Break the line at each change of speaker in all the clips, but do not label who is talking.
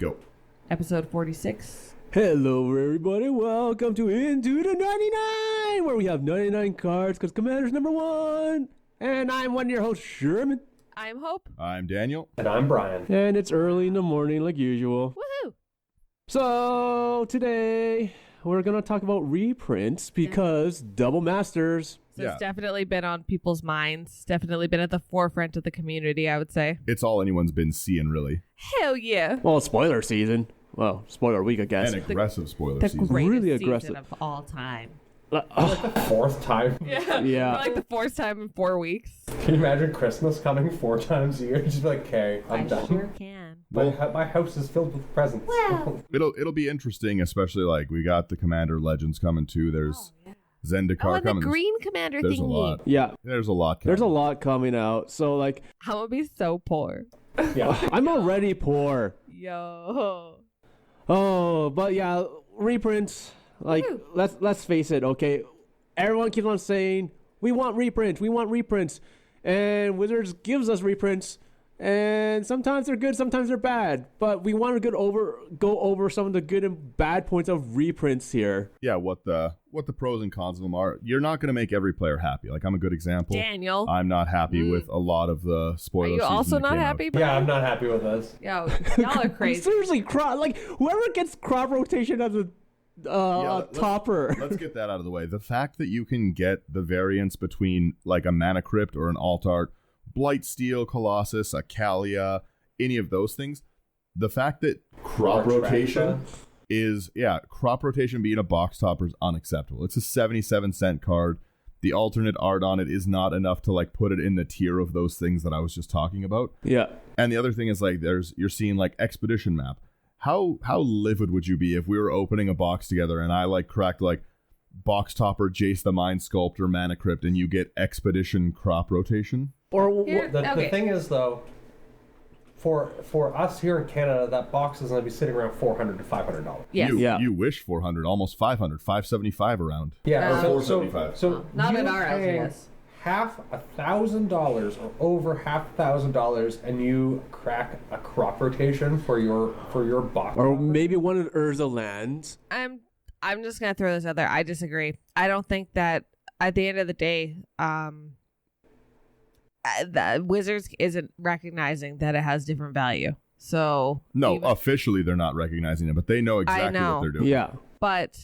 Go.
Episode 46.
Hello, everybody. Welcome to Into the 99, where we have 99 cards because Commander's number one. And I'm one of your hosts, Sherman.
I'm Hope.
I'm Daniel.
And I'm Brian.
And it's early in the morning, like usual.
Woohoo!
So, today, we're going to talk about reprints because double masters.
So it's definitely been on people's minds. It's definitely been at the forefront of the community, I would say.
It's all anyone's been seeing, really.
Hell yeah.
Well, spoiler season. Well, spoiler week, I guess.
An aggressive spoiler
The
season.
greatest
Really
season
aggressive.
of all time.
Fourth time.
Yeah.
For like the fourth time in 4 weeks.
Can you imagine Christmas coming 4 times a year? Just be like, okay, I'm done.
Sure can.
My house is filled with presents.
Well.
It'll be interesting, especially like we got the Commander Legends coming too. There's Zendikar
and
coming.
the green commander
There's
thingy.
a lot.
Yeah.
There's a lot coming.
There's a lot coming out. So, like,
I'm gonna be so poor.
Yeah.
I'm already poor.
Yo.
Oh, but yeah, reprints. Like,
Woo.
let's face it, okay? Everyone keeps on saying, we want reprints. And Wizards gives us reprints. And sometimes they're good, sometimes they're bad. But we want to go over some of the good and bad points of reprints here.
Yeah, what the pros and cons of them are. You're not going to make every player happy. Like, I'm a good example.
Daniel.
I'm not happy with a lot of the spoiler
Are you
season
also
that
not
came out.
happy?
Yeah, I'm not happy with this.
Yo, y'all are crazy.
Seriously, like, whoever gets crop rotation as a topper.
Let's get that out of the way. The fact that you can get the variance between like a Mana Crypt or an Alt Art, Blightsteel, Colossus, a Kalia, any of those things, the fact that crop rotation crop rotation being a box topper is unacceptable. It's a 77-cent card. The alternate art on it is not enough to like put it in the tier of those things that I was just talking about.
Yeah.
And the other thing is like you're seeing like Expedition Map. How livid would you be if we were opening a box together and I like cracked like box topper, Jace the Mind Sculptor, Mana Crypt, and you get Expedition crop rotation?
Or
The thing is, though, for us here in Canada, that box is going to be sitting around $400 to $500.
Yes.
You wish 400, almost 500, 575 around.
Yeah,
No.
so
Not
you
in our house,
pay
yes.
$1,000 or over $1,000, and you crack a crop rotation for your box.
or maybe one of the Urza lands.
I'm just gonna throw this out there. I disagree. I don't think that at the end of the day, the Wizards isn't recognizing that it has different value. So
No, officially they're not recognizing it, but they know exactly
know.
what they're doing.
Yeah.
but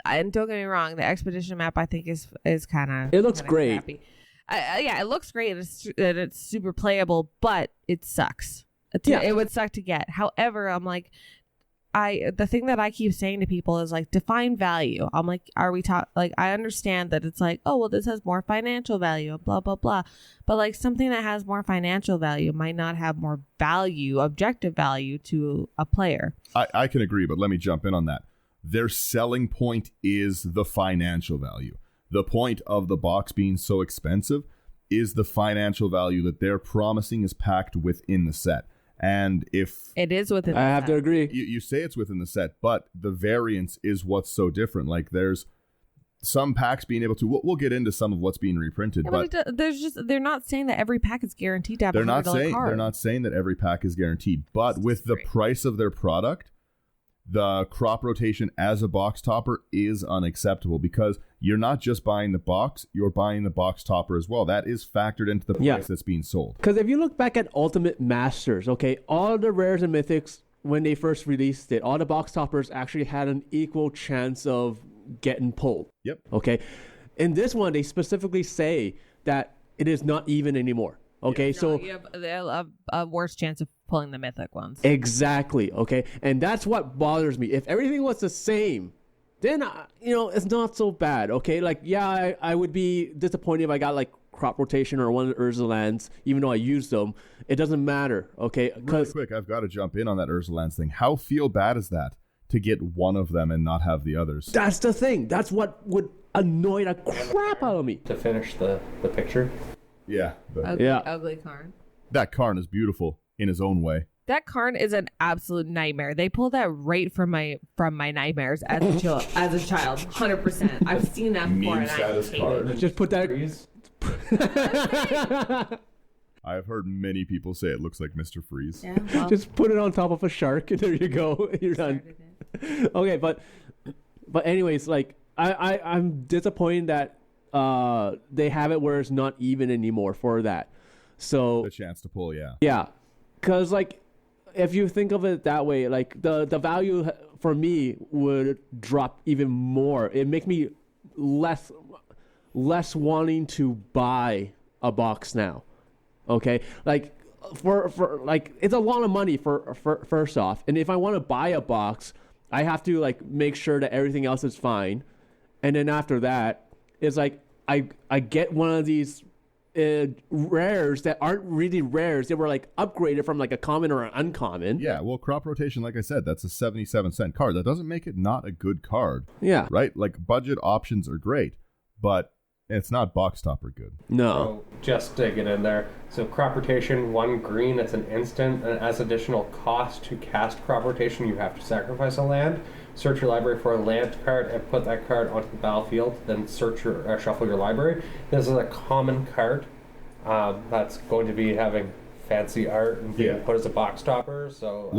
and don't get me wrong, the Expedition Map I think is kind of
It looks great.
Crappy. Yeah, it looks great. It's super playable, but it sucks. It would suck to get. However, I'm like, the thing that I keep saying to people is like, define value. I'm like, I understand that it's like, oh, well, this has more financial value, blah, blah, blah. But like something that has more financial value might not have more value, objective value to a player.
I can agree, but let me jump in on that. Their selling point is the financial value. The point of the box being so expensive is the financial value that they're promising is packed within the set. And if
It is within
I have to agree.
you say it's within the set, but the variance is what's so different. Like there's some packs being able to, we'll get into some of what's being reprinted, but
they're not saying that every pack is guaranteed to have
they're
a
not
$100 card.
they're not saying that every pack is guaranteed. But with the price of their product, the crop rotation as a box topper is unacceptable because you're not just buying the box, you're buying the box topper as well. That is factored into the price that's being sold.
Because if you look back at Ultimate Masters, okay, all the rares and mythics, when they first released it, all the box toppers actually had an equal chance of getting pulled.
Yep.
Okay. In this one, they specifically say that it is not even anymore. Okay, so
you have a worse chance of pulling the mythic ones.
exactly. Okay, and that's what bothers me. If everything was the same, then it's not so bad. Okay, like I would be disappointed if I got like crop rotation or one of the Urza lands, even though I used them. It doesn't matter. Okay,
Really quick, I've got to jump in on that Urza Lands thing. How feel bad is that to get one of them and not have the others?
That's the thing. That's what would annoy the crap out of me.
To finish the picture.
Yeah.
Ugly Karn.
That Karn is beautiful in his own way.
That Karn is an absolute nightmare. They pulled that right from my nightmares as a child. 100%. I've seen that before, and I hate it.
Just put that.
I've heard many people say it looks like Mr. Freeze.
Yeah, well,
Just put it on top of a shark, and there you go. You're done. Okay, but anyways, like I'm disappointed that they have it where it's not even anymore for that. So
The chance to pull, yeah.
yeah, because like if you think of it that way, like the value for me would drop even more. It makes me less wanting to buy a box now. Okay, like for like it's a lot of money for first off, and if I want to buy a box, I have to like make sure that everything else is fine, and then after that, it's like I get one of these rares that aren't really rares. They were like upgraded from like a common or an uncommon.
Yeah, well, crop rotation, like I said, that's a 77-cent card. That doesn't make it not a good card.
Yeah.
Right? Like, budget options are great, but it's not box topper good.
No.
So just to get in there, so crop rotation, 1 green, it's an instant, and as additional cost to cast crop rotation, you have to sacrifice a land. Search your library for a land card and put that card onto the battlefield. Then shuffle your library. This is a common card that's going to be having fancy art and being put as a box topper. So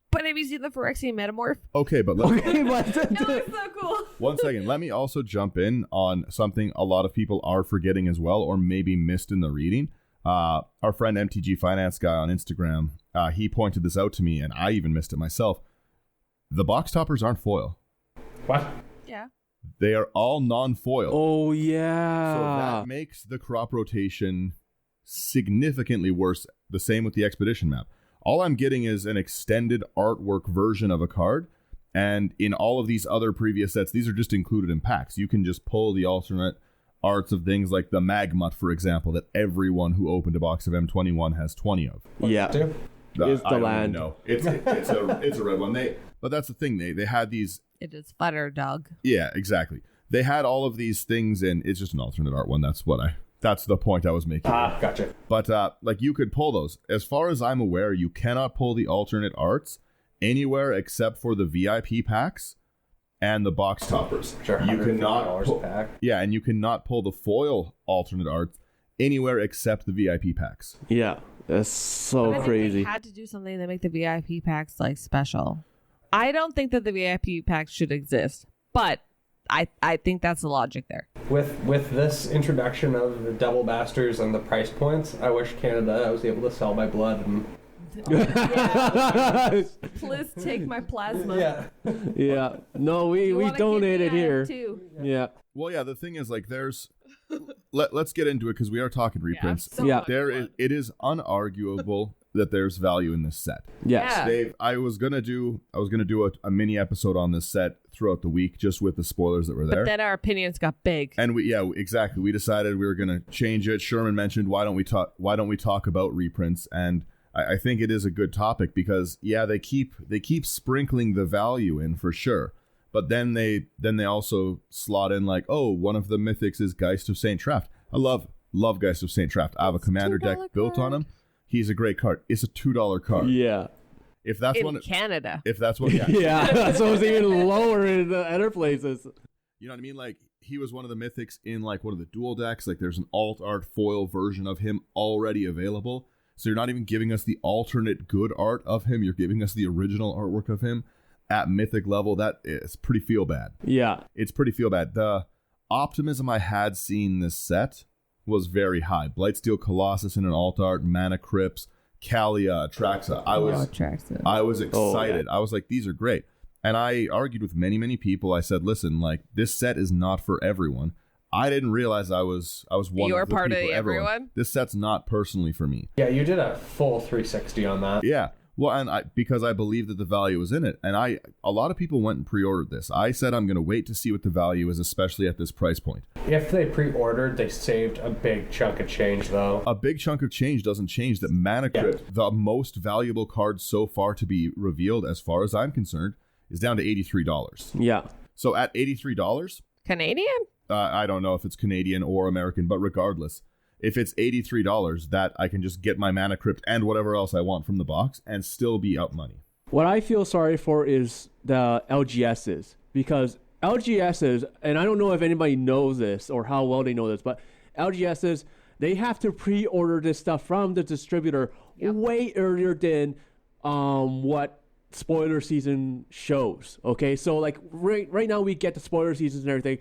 but have you seen the Phyrexian Metamorph?
Okay, but let's...
Okay, but
That looks so cool.
1 second. Let me also jump in on something a lot of people are forgetting as well, or maybe missed in the reading. Our friend MTG Finance Guy on Instagram, he pointed this out to me, and I even missed it myself. The box toppers aren't foil.
what?
Yeah.
They are all non-foil.
oh yeah.
So that makes the crop rotation significantly worse. The same with the expedition map. All I'm getting is an extended artwork version of a card. And in all of these other previous sets, these are just included in packs. You can just pull the alternate arts of things like the Magmut, for example, that everyone who opened a box of M21 has 20 of.
yeah.
Two?
Is the land.
No, it's a red one. But that's the thing. They had these.
It is Butter Dog.
Yeah, exactly. They had all of these things, and it's just an alternate art one. That's the point I was making.
Gotcha.
But like you could pull those. As far as I'm aware, you cannot pull the alternate arts anywhere except for the VIP packs and the box toppers.
Sure,
You cannot
$150 a pack.
Yeah, and you cannot pull the foil alternate arts anywhere except the VIP packs.
Yeah. That's so
I think
crazy.
they had to do something to make the VIP packs like special. I don't think that the VIP packs should exist, but I think that's the logic there.
With this introduction of the double masters and the price points, I wish Canada was able to sell my blood and
Please take my plasma.
yeah.
Yeah. No, we
You wanna
donated
give me
here.
iron too?
Yeah.
Well, yeah, the thing is, like, there's... Let's get into it, because we are talking reprints.
so
Yeah.
much fun.
It is unarguable that there's value in this set.
Yes.
Yeah.
Dave, I was gonna do a mini episode on this set throughout the week, just with the spoilers that were there.
But then our opinions got big.
And exactly. We decided we were gonna change it. Sherman mentioned, why don't we talk about reprints? And I think it is a good topic because they keep sprinkling the value in for sure. But then they also slot in like, oh, one of the mythics is Geist of Saint Traft. I love Geist of Saint Traft. I have a commander deck built on him. He's a great card. It's a $2 card.
Yeah.
If that's
in Canada.
If that's what,
Yeah. So it's even lower in the other places.
You know what I mean? Like, he was one of the mythics in like one of the dual decks. Like, there's an alt art foil version of him already available. So you're not even giving us the alternate good art of him. You're giving us the original artwork of him at mythic level. That is pretty feel bad.
Yeah.
It's pretty feel bad. The optimism I had seeing this set was very high. Blightsteel Colossus in an alt art, Mana Crypts, Kalia, Atraxa. I was excited. I was like, these are great. And I argued with many, many people. I said, listen, like, this set is not for everyone. I didn't realize I was one
You're
of the
part of
people,
the everyone?
This set's not personally for me.
Yeah, you did a full 360 on that.
Yeah. Well, and because I believe that the value is in it. And a lot of people went and pre-ordered this. I said I'm going to wait to see what the value is, especially at this price point.
If they pre-ordered, they saved a big chunk of change, though.
A big chunk of change doesn't change that Mana Crypt, the most valuable card so far to be revealed, as far as I'm concerned, is down to $83.
Yeah.
So at $83,
Canadian?
I don't know if it's Canadian or American, but regardless, if it's $83, that I can just get my Mana Crypt and whatever else I want from the box and still be up money.
What I feel sorry for is the LGSs, because LGSs, and I don't know if anybody knows this or how well they know this, but LGSs, they have to pre-order this stuff from the distributor way earlier than what spoiler season shows. Okay, so like right now we get the spoiler seasons and everything.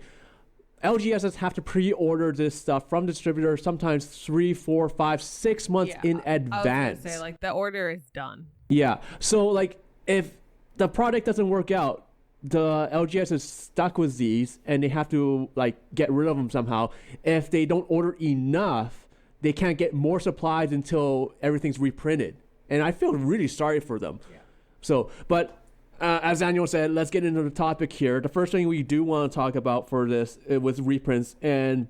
LGSs have to pre-order this stuff from distributors sometimes 3, 4, 5, 6 months in advance.
I was gonna say, like, the order is done.
Yeah. So like if the product doesn't work out, the LGS is stuck with these and they have to like get rid of them somehow. If they don't order enough, they can't get more supplies until everything's reprinted. And I feel really sorry for them. Yeah. So, but as Daniel said, let's get into the topic here. The first thing we do want to talk about for this was reprints, and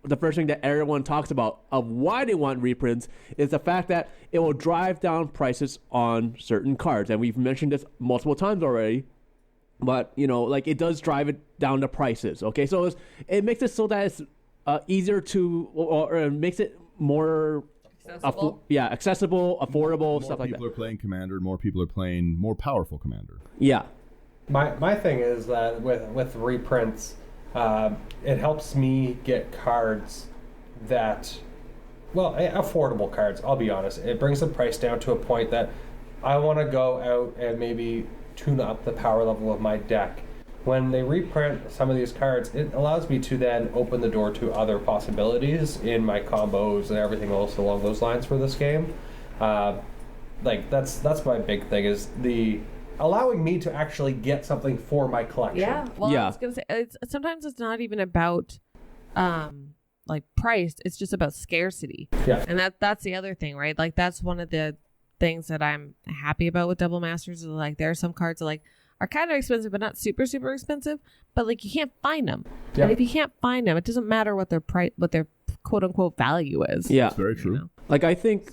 the first thing that everyone talks about of why they want reprints is the fact that it will drive down prices on certain cards. And we've mentioned this multiple times already, but you know, like it does drive it down the prices. Okay, so it makes it so that it's easier to, or it makes it more accessible, affordable, stuff like that.
More people are playing Commander, more people are playing more powerful Commander.
Yeah.
My thing is that with reprints, it helps me get cards that, well, affordable cards, I'll be honest. It brings the price down to a point that I want to go out and maybe tune up the power level of my deck. When they reprint some of these cards, it allows me to then open the door to other possibilities in my combos and everything else along those lines for this game. Like that's my big thing, is the allowing me to actually get something for my collection.
Yeah. Well, I was gonna say sometimes it's not even about like price. It's just about scarcity.
Yeah.
And that's the other thing, right? Like that's one of the things that I'm happy about with Double Masters is like there are some cards that like are kind of expensive, but not super, super expensive. But like you can't find them. Yeah. And if you can't find them, it doesn't matter what their what their quote unquote value is.
Yeah,
it's very true.
You know?
Like I think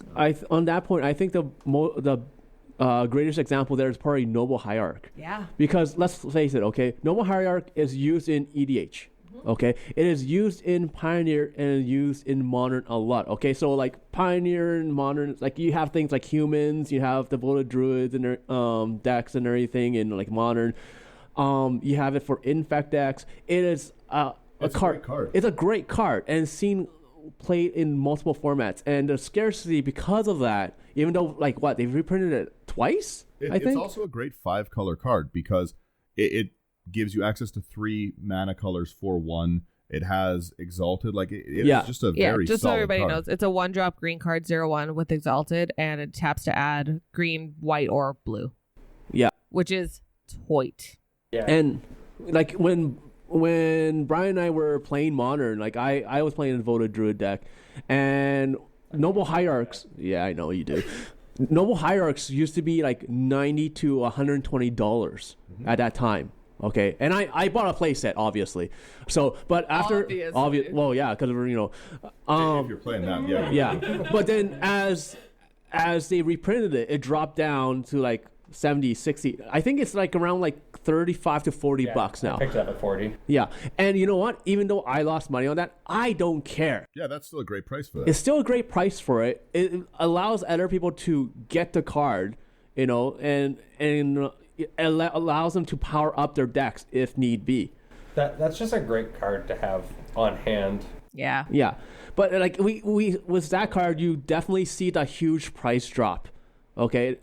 on that point, I think the greatest example there is probably Noble Hierarch.
Yeah.
Because let's face it, okay, Noble Hierarch is used in EDH. Okay, it is used in Pioneer and used in Modern a lot. Okay, so like Pioneer and Modern, like you have things like humans, you have devoted druids and their decks and everything in like Modern. You have it for infect decks. It is a great card. It's a great card and seen played in multiple formats. And the scarcity because of that, even though like what they've reprinted it twice, I think.
It's also a great 5-color card because it gives you access to 3 mana colors for 1. It has Exalted, like it's just a very
just
solid
so everybody
card.
knows, it's a 1-drop green card 0/1 with Exalted, and it taps to add green, white, or blue.
Yeah,
which is toit.
Yeah,
and like when Brian and I were playing Modern, like I was playing a Devoted Druid deck, and Noble Hierarchs. Yeah, I know you do. Noble Hierarchs used to be like $90 to $120 at that time. Okay, and I bought a playset, obviously. So, but after well, yeah, because you know,
if you're playing that,
yeah. But then as they reprinted it, it dropped down to like 70, 60. I think it's like around like 35 to 40 bucks now.
I picked it up at 40.
Yeah, and you know what? Even though I lost money on that, I don't care.
Yeah, that's still a great price for that.
It's still a great price for it. It allows other people to get the card, you know, and it allows them to power up their decks if need be.
That's just a great card to have on hand.
Yeah.
Yeah. But like we with that card, you definitely see the huge price drop. Okay.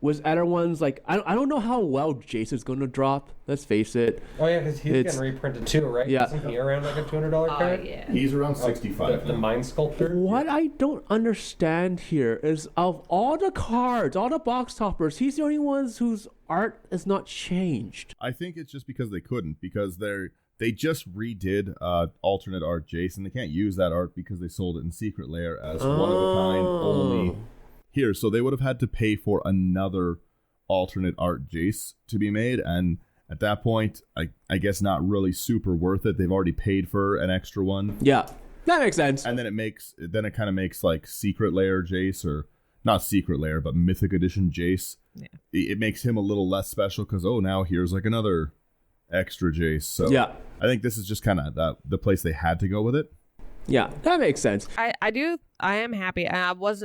With other ones, like I don't know how well Jace is going to drop. Let's face it.
Oh yeah, because he's getting reprinted too, right?
Yeah.
Isn't he around like a $200 card?
Yeah.
He's around 65.
The Mind Sculptor.
What I don't understand here is of all the cards, all the box toppers, he's the only one whose art is not changed.
I think it's just because they couldn't, because they just redid alternate art Jason. They can't use that art because they sold it in Secret Lair as one of a kind only here. So they would have had to pay for another alternate art Jace to be made, and at that point, I guess not really super worth it. They've already paid for an extra one.
Yeah, that makes sense.
And then it kind of makes like Secret Lair Jace, or not Secret Lair, but Mythic Edition Jace. Yeah. It makes him a little less special because now here's like another extra Jace. So
yeah,
I think this is just kind of the place they had to go with it.
Yeah, that makes sense.
I am happy. I was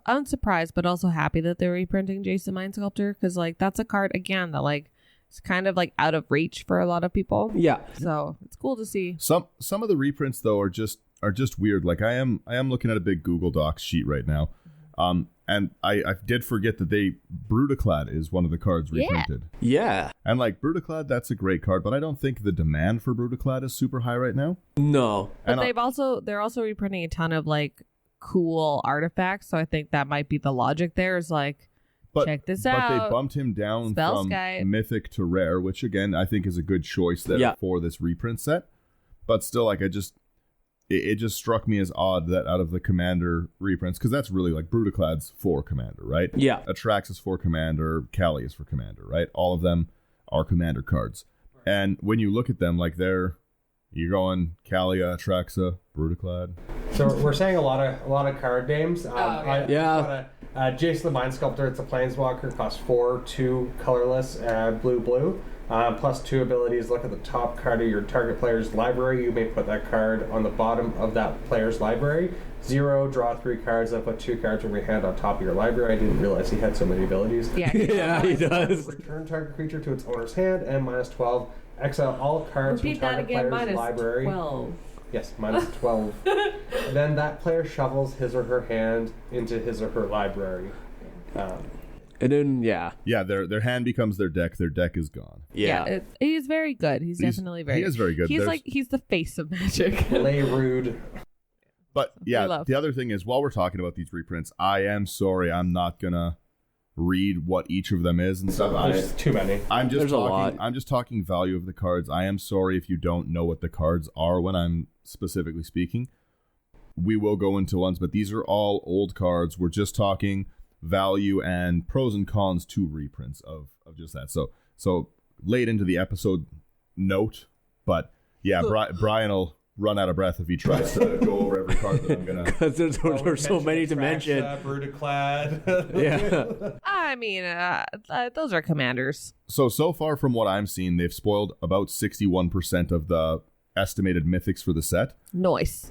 unsurprised, but also happy that they're reprinting Jason Mind Sculptor, because like that's a card again that like it's kind of like out of reach for a lot of people.
Yeah.
So it's cool to see.
Some of the reprints though are just are just weird. Like I am looking at a big Google Docs sheet right now. And I did forget that Brutaclad is one of the cards reprinted.
Yeah.
And like Brutaclad, that's a great card, but I don't think the demand for Brutaclad is super high right now.
No.
But they're also reprinting a ton of like cool artifacts, so I think that might be the logic there is like, check this out.
But they bumped him down from Mythic to Rare, which again I think is a good choice there for this reprint set. But still, like it just struck me as odd that out of the Commander reprints, because that's really like Brutaclad's for Commander, right?
Yeah.
Atrax is for Commander, Kali is for Commander, right? All of them are Commander cards. And when you look at them, like you're going Kalia, Atraxa, Brutaclad.
So we're saying a lot of card names. Jason the Mind Sculptor, it's a Planeswalker, costs 4, 2 colorless, blue. Plus 2 abilities. Look at the top card of your target player's library. You may put that card on the bottom of that player's library. 0, draw 3 cards, and put 2 cards from your hand on top of your library. I didn't realize he had so many abilities.
Yeah,
yeah, he does.
Return target creature to its owner's hand, and -12. Exile all cards from target player's library.
-12.
Yes, -12. Then that player shovels his or her hand into his or her library.
And then, yeah,
their hand becomes their deck. Their deck is gone.
Yeah, he's very good. He's definitely very.
He is very good.
He's the face of Magic.
Lay rude.
But yeah, the other thing is, while we're talking about these reprints, I am sorry, I'm not gonna read what each of them is and stuff.
There's too many.
I'm just
There's
talking.
a lot.
I'm just talking value of the cards. I am sorry if you don't know what the cards are when I'm specifically speaking. We will go into ones, but these are all old cards. We're just talking value and pros and cons to reprints of just that. So late into the episode note, but yeah, Brian will run out of breath if he tries to go over every card that I'm gonna.
Because there's so many to mention.
Brutaclad.
Yeah.
I mean, those are Commanders.
So far from what I'm seeing, they've spoiled about 61% of the estimated mythics for the set.
Nice.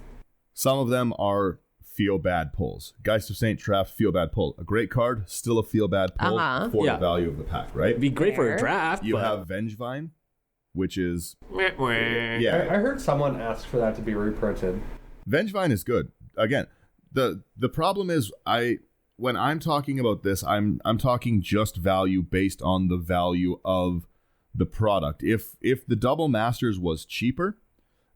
Some of them are feel bad pulls. Geist of Saint Traft, feel bad pull. A great card, still a feel bad pull for the value of the pack, right?
It'd be great for a draft.
You have Vengevine, which is
I heard someone ask for that to be reprinted.
Vengevine is good. Again, the problem is when I'm talking about this, I'm talking just value based on the value of the product. If the Double Masters was cheaper,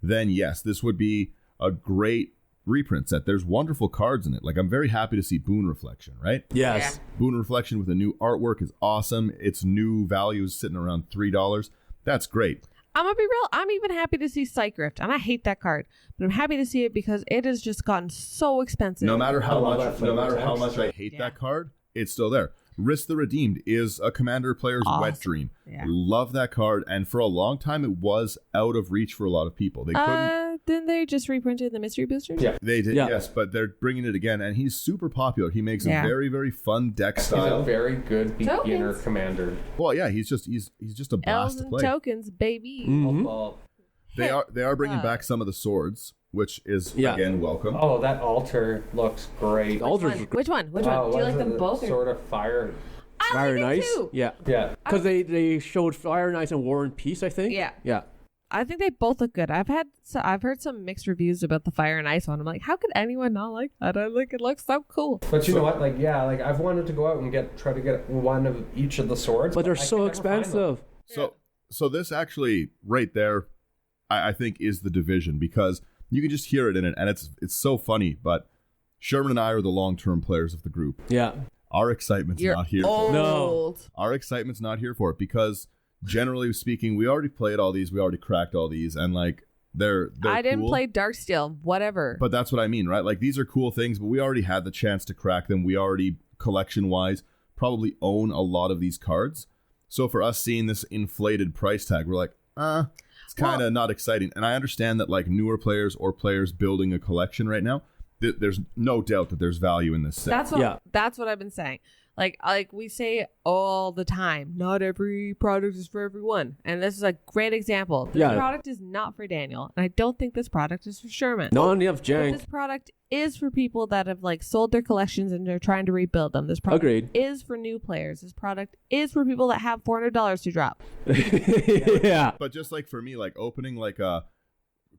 then yes, this would be a great reprint set. There's wonderful cards in it. Like, I'm very happy to see Boon Reflection, right?
Yes.
Yeah. Boon Reflection with a new artwork is awesome. Its new value is sitting around $3. That's great.
I'm gonna be real. I'm even happy to see Psychrift, and I hate that card, but I'm happy to see it because it has just gotten so expensive.
No matter how much I hate that card, it's still there. Risk the Redeemed is a Commander player's wet dream. Yeah. Love that card, and for a long time, it was out of reach for a lot of people. They couldn't.
Didn't they just reprinted the Mystery Boosters?
Yeah, they did. Yeah. Yes, but they're bringing it again, and he's super popular. He makes a very, very fun deck style.
He's a very good beginner commander.
Well, yeah, he's just a blast
Elves
to play.
And tokens, baby.
Mm-hmm.
They are bringing back some of the swords, which is again welcome.
Oh, that altar looks great.
Which one? Do you like them both?
Sort of fire.
Fire and Ice? Too.
Yeah. Because they showed Fire and Ice and War and Peace, I think. Yeah.
I think they both look good. I've heard some mixed reviews about the Fire and Ice one. I'm like, how could anyone not like that? I think it looks so cool.
But you know what? Like I've wanted to go out and try to get one of each of the swords,
but they're so expensive.
So this actually right there, I think is the division, because you can just hear it in it, and it's so funny. But Sherman and I are the long-term players of the group.
Yeah.
Our excitement's not here
for it.
No.
Our excitement's not here for it, because generally speaking, we already played all these, we already cracked all these, and like they're
I didn't
cool.
play Darksteel, whatever.
But that's what I mean, right? Like, these are cool things, but we already had the chance to crack them. We already, collection-wise, probably own a lot of these cards. So for us seeing this inflated price tag, we're like, it's kind of not exciting. And I understand that like newer players or players building a collection right now, there's no doubt that there's value in this set.
That's what I've been saying. Like we say all the time, not every product is for everyone. And this is a great example. This product is not for Daniel. And I don't think this product is for Sherman.
No, enough jank.
But this product is for people that have like sold their collections and they're trying to rebuild them. This product is for new players. This product is for people that have $400 to drop.
Yeah.
But just like for me, like opening like a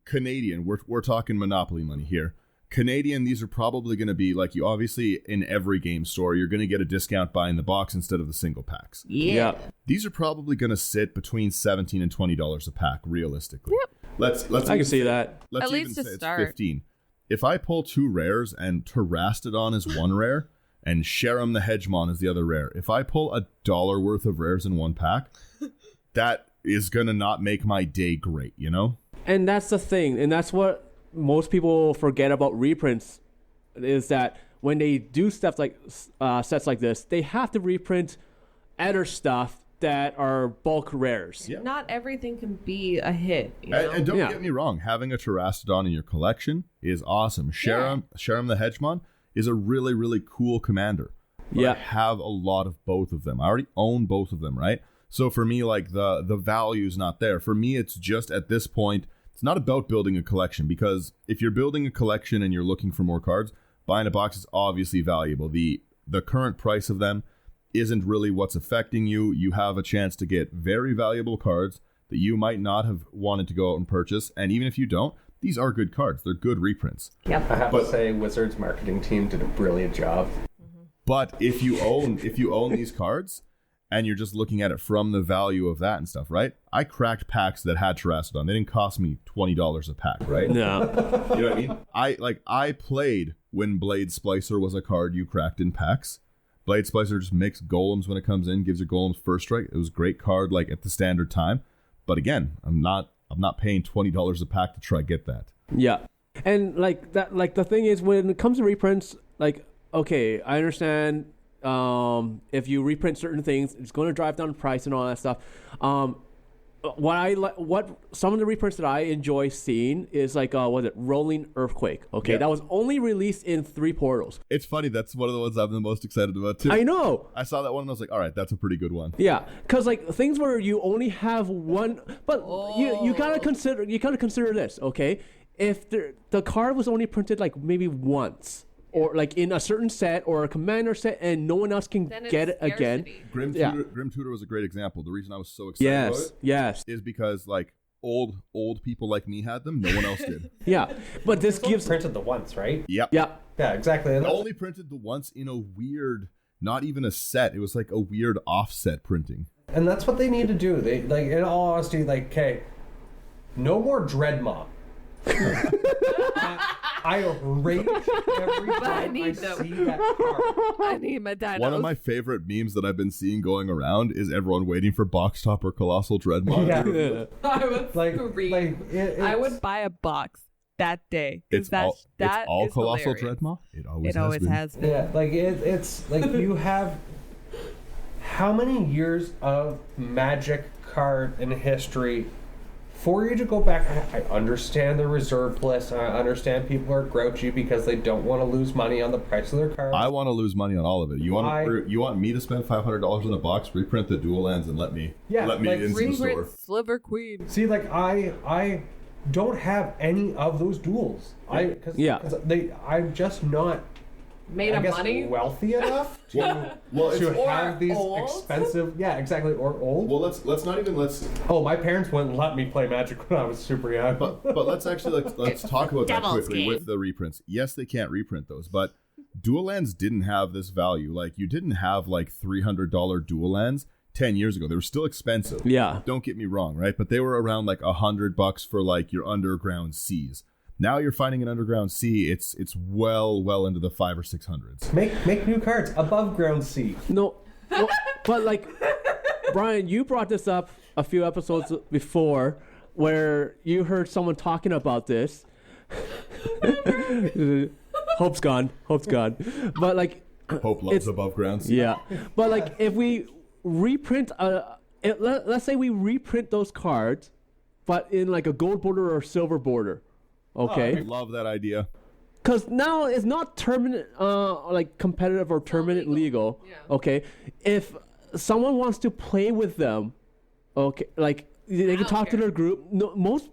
Canadian, we're talking Monopoly money here. Canadian, these are probably going to be like, you obviously in every game store, you're going to get a discount buying the box instead of the single packs.
Yeah.
These are probably going to sit between $17 and $20 a pack, realistically.
Yep.
Let's
I can see that.
Let's
At
even
least
say
to
it's
start.
15. If I pull 2 rares and Terastodon is 1 rare and Sherman the Hedgemon is the other rare, if I pull $1 worth of rares in 1 pack, that is going to not make my day great, you know?
And that's the thing, and that's what most people forget about reprints, is that when they do stuff like sets like this, they have to reprint other stuff that are bulk rares.
Yeah.
Not everything can be a hit. You know?
And don't get me wrong, having a Terastodon in your collection is awesome. Sherman the Hedgemon is a really, really cool commander. But I have a lot of both of them. I already own both of them, right? So for me, like the value's not there. For me, it's just at this point, it's not about building a collection, because if you're building a collection and you're looking for more cards, buying a box is obviously valuable. The current price of them isn't really what's affecting you. You have a chance to get very valuable cards that you might not have wanted to go out and purchase. And even if you don't, these are good cards. They're good reprints.
Yep.
I have to say, Wizards marketing team did a brilliant job.
But if you own these cards and you're just looking at it from the value of that and stuff, right? I cracked packs that had Terastodon. They didn't cost me $20 a pack, right?
No.
You know what I mean? I played when Blade Splicer was a card you cracked in packs. Blade Splicer just makes golems when it comes in, gives your golems first strike. It was a great card, like at the standard time. But again, I'm not paying $20 a pack to try get that.
Yeah. And like that, like the thing is, when it comes to reprints, like, okay, I understand if you reprint certain things, it's going to drive down the price and all that stuff. What some of the reprints that I enjoy seeing is like Rolling Earthquake. Okay,
Yeah.
that was only released in 3 portals.
It's funny, that's one of the ones I'm the most excited about too.
I know.
I saw that one and I was like, all right, that's a pretty good one.
Yeah, because like things where you only have one, but you gotta consider this. Okay, if the card was only printed like maybe once, or like in a certain set or a commander set, and no one else can
Then it's
get it again.
scarcity.
Grim Tutor was a great example. The reason I was so excited about it
Yes.
is because like old people like me had them, no one else did.
Yeah, but this
It's
gives.
printed the once, right?
Yep.
Yeah,
Yeah, exactly. And
They
that's-
only printed the once in a weird, not even a set. It was like a weird offset printing.
And that's what they need to do. They, like, in all honesty, like, okay, no more Dreadmaw. I rage every
I
time I
need them.
see that card.
I need my dinos.
One of my favorite memes that I've been seeing going around is everyone waiting for Box Top or Colossal Dreadmont.
Yeah.
I would
Like,
scream.
I
I would buy a box that day.
It's
That
all
is
Colossal
hilarious.
Dreadmaw? It always
It always
been.
has been.
Yeah, like it's like you have how many years of Magic card in history for you to go back. I understand the reserve list. I understand people are grouchy because they don't want to lose money on the price of their cards.
I want to lose money on all of it. You
Why?
want me to spend $500 on a box, reprint the dual lands, and let me
like,
into the store.
Reprint Sliver Queen.
See, like I don't have any of those duels. I'm just not
Made
I
of
guess
money.
wealthy enough to,
Well, it's,
Or
have these
old.
expensive. Yeah, exactly. Or old.
well, let's not even
Oh, my parents wouldn't let me play Magic when I was super young.
But let's actually let's talk about that
Devil's
quickly
game.
with the reprints. Yes, they can't reprint those, but dual lands didn't have this value. Like you didn't have like $300 dual lands 10 years ago. They were still expensive.
Yeah.
Don't get me wrong, right? But they were around like $100 for like your underground seas. Now you're finding an underground sea. It's well into the 500 or 600s.
Make new cards above ground sea.
No, well, but like, Brian, you brought this up a few episodes before where you heard someone talking about this. Hope's gone. But like,
Hope loves
It's-
above ground sea.
yeah. But like, if we reprint, let's say we reprint those cards, but in like a gold border or silver border.
I
Okay,
love that idea.
because now it's not tournament, like competitive or tournament legal.
Yeah.
Okay, if someone wants to play with them, okay, like they can
don't
talk to
care.
their group. No, most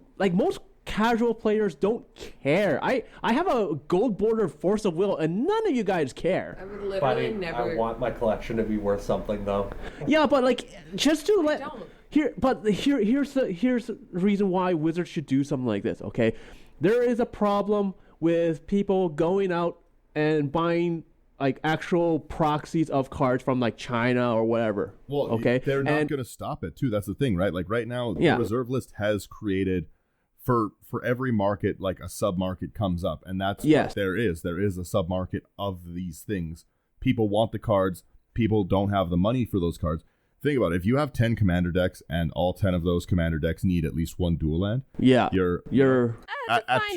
casual players don't care. I have a gold border Force of Will, and none of you guys care.
I would literally
Buddy,
never.
I want my collection to be worth something though.
Yeah, but like just to let.
don't.
here's the reason why Wizards should do something like this. Okay, there is a problem with people going out and buying like actual proxies of cards from like China or whatever.
Well,
okay,
they're not going to stop it too. That's the thing, right? Like right now,
Yeah.
the reserve list has created for every market, like a sub market comes up, and that's
Yes.
what there is. There is a sub market of these things. People want the cards. People don't have the money for those cards. Think about it. If you have 10 commander decks and all 10 of those commander decks need at least one dual land,
yeah,
you're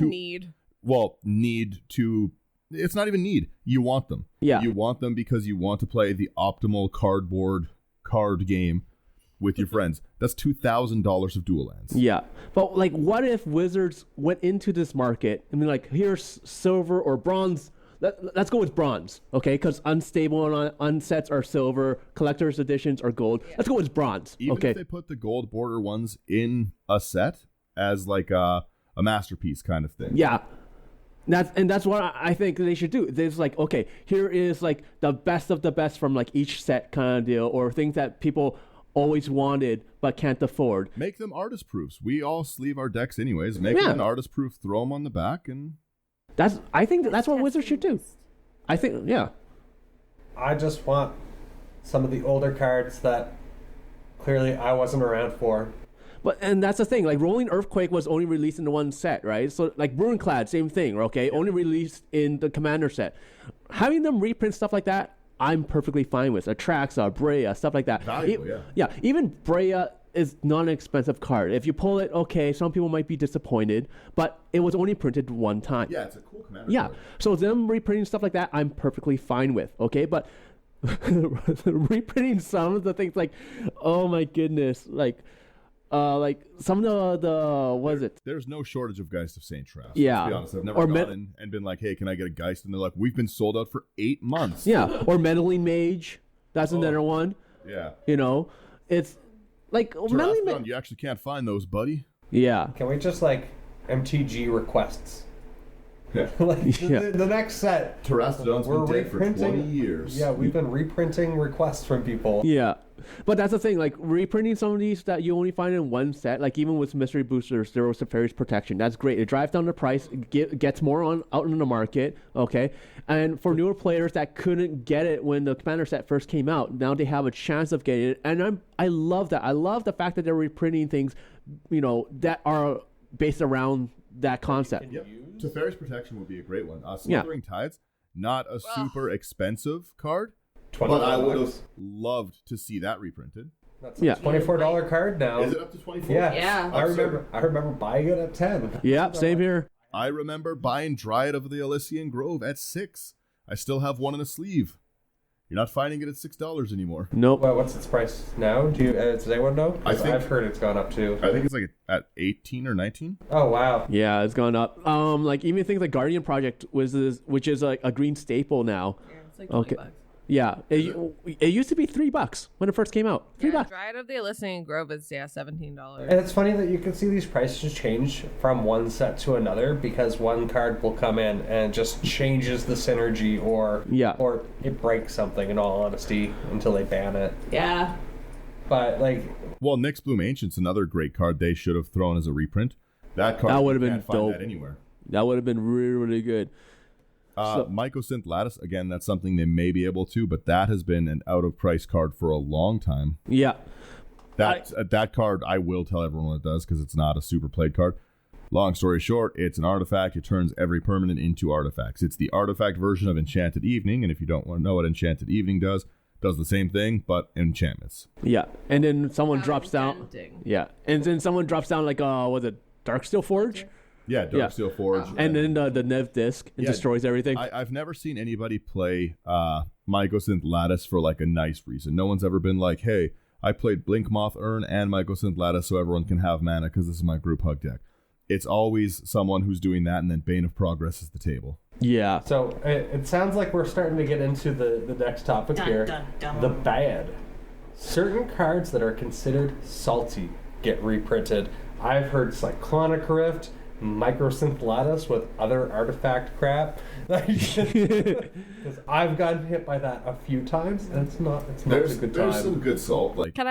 Need.
well, need to. It's not even need. You want them.
Yeah.
You want them because you want to play the optimal card game with your friends. That's $2,000 of dual lands.
Yeah, but like, what if Wizards went into this market and be like, here's silver or bronze. Let's go with bronze, okay? Because unstable and unsets are silver, collector's editions are gold. Yeah. Let's go with bronze,
Even
okay?
if they put the gold border ones in a set as like a masterpiece kind of thing.
Yeah. That's what I think they should do. There's like, okay, here is like the best of the best from like each set kind of deal, or things that people always wanted but can't afford.
Make them artist proofs. We all sleeve our decks anyways. Make them an artist proof, throw them on the back, and
I think that's what Wizards should do. I think, yeah.
I just want some of the older cards that clearly I wasn't around for.
And that's the thing. Like Rolling Earthquake was only released in the one set, right? So like Ruinclad, same thing. Okay, only released in the Commander set. Having them reprint stuff like that, I'm perfectly fine with. Atraxa, Brea, stuff like that.
Valuable, yeah.
Yeah, even Brea is not an expensive card. If you pull it, okay, some people might be disappointed, but it was only printed one time.
yeah, it's a cool commander.
Yeah,
card.
so them reprinting stuff like that, I'm perfectly fine with. Okay, but reprinting some of the things like, oh my goodness, like some of the what is it?
There's no shortage of Geist of St. Trask.
Yeah.
Let's be honest. I've never gone in and been like, hey, can I get a Geist? And they're like, we've been sold out for 8 months.
Yeah, or Meddling Mage. That's another one.
Yeah.
You know, it's like Meddling Mage.
You actually can't find those, buddy.
Yeah.
Can we just like MTG requests?
Yeah.
Like
Yeah.
the next set.
Terrastodon's
We're
been dead for
reprinting
20 years.
Yeah, we've been reprinting requests from people.
Yeah. But that's the thing, like reprinting some of these that you only find in one set, like even with Mystery Boosters, there was Safari's Protection. That's great. It drives down the price, gets more out in the market, okay? And for newer players that couldn't get it when the Commander set first came out, now they have a chance of getting it. And I love that. I love the fact that they're reprinting things, you know, that are based around that concept.
Yep. Teferi's Protection would be a great one. Smothering Tides, not a super expensive card, but I would have loved to see that reprinted.
That's a $24 card now.
Is it up to 24?
Yeah.
I remember buying it at 10.
Yeah, same here.
I remember buying Dryad of the Elysian Grove at $6. I still have one in a sleeve. You're not finding it at $6 anymore.
Nope.
Well, what's its price now? Does anyone know? I've heard it's gone up too.
I think it's like at 18 or 19.
Oh wow.
Yeah, it's gone up. Like even things like Guardian Project which is like a green staple now.
Yeah, it's like 20 bucks.
Yeah, it used to be $3 when it first came out. $3.
Dryad of the Elysian Grove is $17.
And it's funny that you can see these prices change from one set to another because one card will come in and just changes the synergy or it breaks something, in all honesty, until they ban it.
Yeah.
But like,
well, Nyx Bloom Ancient's another great card they should have thrown as a reprint. That card
would have been
can't find
dope.
that anywhere.
That would have been really, really good.
Mycosynth Lattice, again, that's something they may be able to, but that has been an out-of-price card for a long time.
Yeah.
That card, I will tell everyone what it does because it's not a super played card. Long story short, it's an artifact. It turns every permanent into artifacts. It's the artifact version of Enchanted Evening, and if you don't want to know what Enchanted Evening does the same thing, but enchantments.
Yeah, and then someone drops down. Yeah, and then someone drops down like, was it Darksteel Forge?
Yeah, Darksteel Forge.
And then the Nev disc and destroys everything.
I've never seen anybody play Mycosynth Lattice for like a nice reason. No one's ever been like, hey, I played Blink Moth Urn and Mycosynth Lattice so everyone can have mana because this is my group hug deck. It's always someone who's doing that, and then Bane of Progress is the table.
Yeah.
So it sounds like we're starting to get into the next topic here. The bad. Certain cards that are considered salty get reprinted. I've heard Cyclonic Rift, microsynth lattice with other artifact crap. Because I've gotten hit by that a few times, and it's not a good time.
There's some good salt. Like,
Can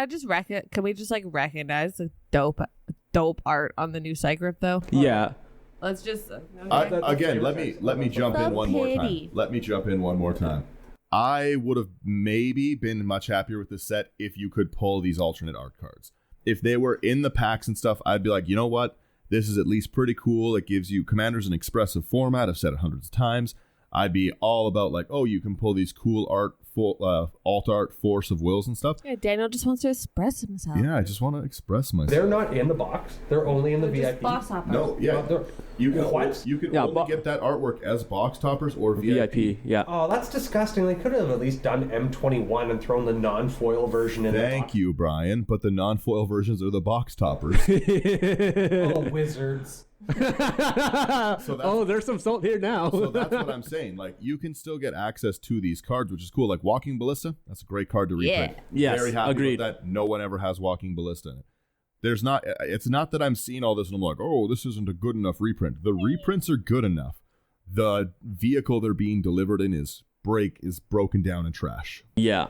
we just like recognize the dope art on the new Cygrip though?
Yeah.
Let's just
again, let me jump in one more time. Let me jump in one more time. I would have maybe been much happier with the set if you could pull these alternate art cards. If they were in the packs and stuff, I'd be like, you know what? This is at least pretty cool. It gives you Commander's an expressive format. I've said it hundreds of times. I'd be all about like, oh, you can pull these cool art, alt art, force of wills and stuff.
Yeah, Daniel just wants to express himself.
Yeah, I just want to express myself.
They're not in the box. They're only in the VIP.
Box hoppers.
No, yeah. You can
Yeah,
only get that artwork as box toppers or VIP.
Yeah.
Oh, that's disgusting. They could have at least done M21 and thrown the non-foil version in.
Thank you, Brian. But the non-foil versions are the box toppers.
Oh, wizards.
Oh, there's some salt here now.
So that's what I'm saying. Like, you can still get access to these cards, which is cool. Like Walking Ballista, that's a great card to reprint.
Yeah. Yes,
very happy
agreed.
with that. No one ever has Walking Ballista in it. It's not that I'm seeing all this and I'm like, oh, this isn't a good enough reprint. The reprints are good enough. The vehicle they're being delivered in is broken down and trash.
Yeah.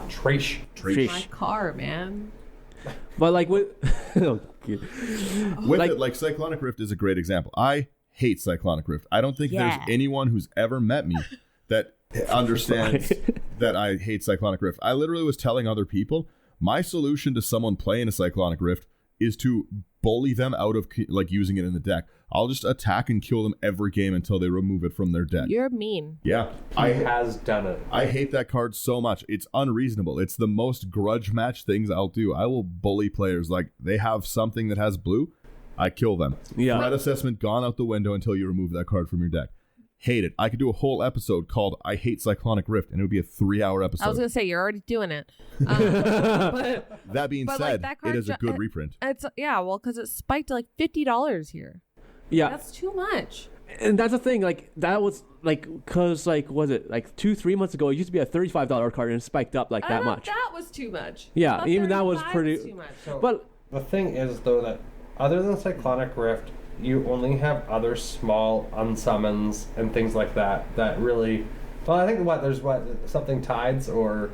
Trash.
My car, man.
But like with
it, like Cyclonic Rift is a great example. I hate Cyclonic Rift. I don't think there's anyone who's ever met me that understands that I hate Cyclonic Rift. I literally was telling other people my solution to someone playing a Cyclonic Rift is to bully them out of like using it in the deck. I'll just attack and kill them every game until they remove it from their deck.
You're mean.
Yeah.
He has done it.
I hate that card so much. It's unreasonable. It's the most grudge match things I'll do. I will bully players. Like, they have something that has blue, I kill them.
Yeah.
Threat assessment gone out the window until you remove that card from your deck. Hate it. I could do a whole episode called I Hate Cyclonic Rift, and it would be a 3-hour episode.
I was going to say, you're already doing it. But,
that being said,
like,
it is a good reprint.
Because it spiked to like $50 here.
Yeah.
That's too much.
And that's the thing, like, that was, like, because, like, was it, like, 2-3 months ago, it used to be a $35 card and it spiked up, like, that much.
That was too much.
Yeah, even that was pretty...
too much.
So
but
the thing is, though, that other than Cyclonic Rift, you only have other small unsummons and things like that really... Well, I think, something Tides or...